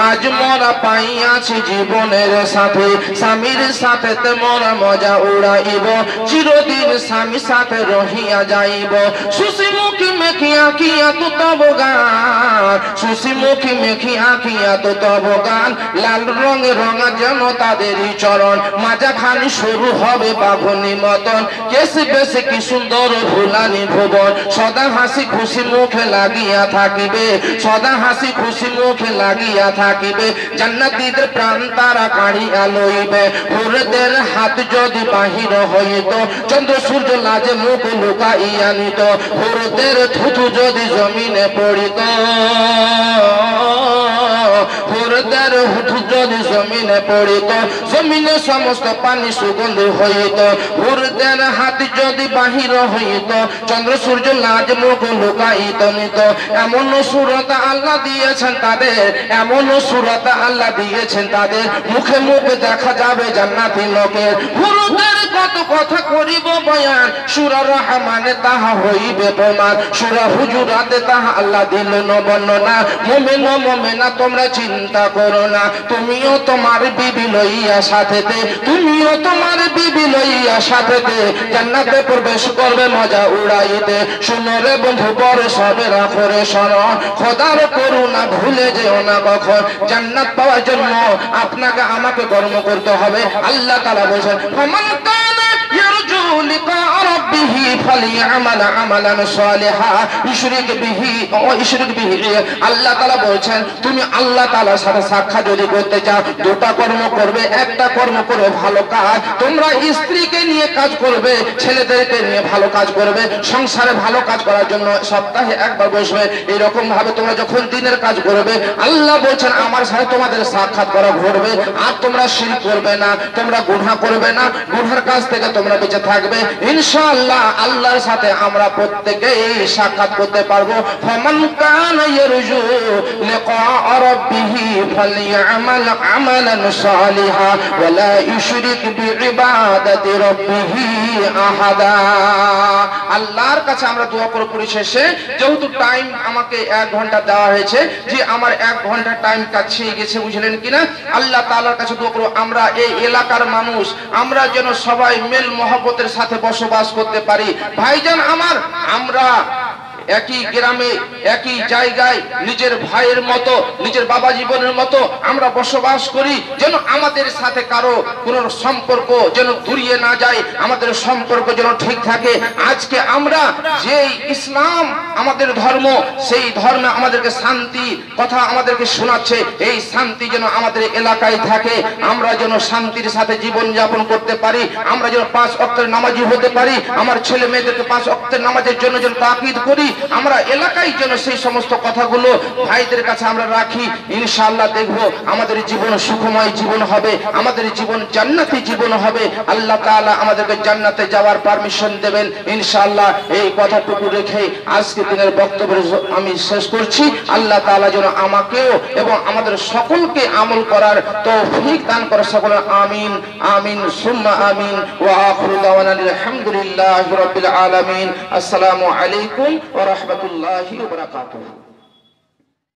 A: আজ মোরা পাইয়াছি জীবনের সাথে, স্বামীর সাথে মোরা মজা উড়াইব, চিরদিন স্বামী সাথে রহিয়া যাইব। সুশী মুখী মেখি আঁকিয়া তো তব গান, সুশী মুখী মেখি আঁকিয়া তো তব গান, লাল রঙে রঙা যেন তাদেরই চরণ, মাজা খানি শুরু হবে বাঘনি মতন, কেসি বেশি কি সুন্দর ভুলানি ভুবন, সদা হাসি খুশি মুখে লাগিয়া থাকিবে, সদা হাসি খুশি মুখে লাগিয়া থাকিবে, জান্নাতীদের প্রাণ তারা কাড়িয়া লইবে। হুরদের হাত যদি বাহির হইত, চন্দ্র সূর্য লাজে মুখ লুকাইয়া নিত, হুরদের থুথু যদি জমিনে পড়িত, হুরদের থুথু যদি জমিনে পড়িত, জমিনে সমস্ত পানি সুগন্ধ হইত। হুরদের হাত যদি বাহির হইত, চন্দ্র সূর্য লাজ মুখ লুকাইত নিত। এমন সুরত আল্লাহ দিয়েছেন তাদের, এমন সুরত আল্লাহ দিয়েছেন তাদের, মুখে মুখে দেখা যাবে জান্নাতি লোকের। হুরদের কত কথা করিব বয়ান, সূরা রহমানে তাহা হইবে প্রমাণ, সূরা হুজুরাতে তাহা আল্লাহ দিল বর্ণনা। মুমিন ও মুমিনা তোমরা চিন্তা করো না, তুমিও তোমার বিবি লইয়া সাথেতে, তুমিও তোমার বিবি লইয়া সাথেতে জান্নাতে প্রবেশ করবে মজা উড়াইতে। শুনো রে বন্ধু পরে সবে রাখো রে স্মরণ, খোদার করুণা ভুলে যেও না কখন। জান্নাত পাওয়ার জন্য আপনাকে আমাকে কর্ম করতে হবে। আল্লাহ তাআলা বলেছেন, ফামান কানা ইয়ারজু লিকা রাব্বিহি ফালিয়ামাল আমালান সালিহা ইশরিক বিহি ওয়া ইশরিক বিহি। আল্লাহ তাআলা বলেছেন, তুমি আল্লাহ তাআলার সাথে সাক্ষাৎ যদি করতে চাও, দুটা কর্ম করবে, একটা কর্ম করবে ভালো কাজ। তোমরা স্ত্রীকে নিয়ে কাজ করবে, ছেলেদেরকে নিয়ে ভালো কাজ করবে, সংসারে ভালো কাজ করার জন্য সপ্তাহে একবার বসবে। এরকম ভাবে তোমরা যখন দিনের কাজ করবে, আল্লাহ বলছেন আমার সাথে তোমাদের সাক্ষাৎ করা ঘটবে। আর তোমরা শিরক করবে না, তোমরা গুনাহ করবে না, গুনার কাজ থেকে তোমরা বেঁচে থাকবে ইনশাআল্লাহ। আল্লাহর সাথে আমরা প্রত্যেকেই সাক্ষাৎ করতে পারবো। ফামান কানা ইয়ারজু লিকা রাব্বিহি ফালইআমাল আমালান সালিহা ওয়া লা ইশরিক বিইবাদাতি রাব্বিহি আহাদা। আল্লাহর কাছে আমরা দোয়া করে পরিশেষে, যেহেতু টাইম আমাকে 1 ঘন্টা দেওয়া হয়েছে, যে আমার 1 ঘন্টা টাইম কাছে গেছে, বুঝলেন কিনা। আল্লাহ তাআলার কাছে দোয়া করব আমরা এই এলাকার মানুষ, আমরা যেন সবাই মেল মহব্বতের সাথে বসবাস করতে পারি। ভাইজান আমার, আমরা একই গ্রামে একই জায়গায় নিজের ভাইয়ের মতো, নিজের বাবা জীবনের মতো আমরা বসবাস করি, যেন আমাদের সাথে কারো কোনো সম্পর্ক যেন দূরিয়ে না যায়, আমাদের সম্পর্ক যেন ঠিক থাকে। আজকে আমরা যে ইসলাম আমাদের ধর্ম, সেই ধর্মে আমাদেরকে শান্তি কথা আমাদেরকে শোনাচ্ছে, এই শান্তি যেন আমাদের এলাকায় থাকে, আমরা যেন শান্তির সাথে জীবন যাপন করতে পারি, আমরা যেন 5 ওয়াক্তের নামাজি হতে পারি, আমার ছেলে মেয়েদেরকে 5 ওয়াক্তের নামাজের জন্য যেন তাকিদ করি, আমরা এলাকায় যেন সেই সমস্ত কথাগুলো ভাইদের কাছে আমরা রাখি। ইনশাআল্লাহ দেখব আমাদের জীবন সুখময় জীবন হবে, আমাদের জীবন জান্নাতি জীবন হবে। আল্লাহ তাআলা আমাদেরকে জান্নাতে যাওয়ার পারমিশন দেবেন ইনশাআল্লাহ। এই কথাটুকু রেখে আজকে দিনের বক্তব্য আমি শেষ করছি। আল্লাহ তাআলা যেন আমাকেও এবং আমাদের সকলকে আমল করার তৌফিক দান করে। সকলে আমিন আমিন সুম্মা আমিন। ওয়া আখিরু দাওয়ানা আলহামদুলিল্লাহি রাব্বিল আলামিন। আসসালামু আলাইকুম ওয়া রাহমাতুল্লাহি ওয়া বারাকাতুহু।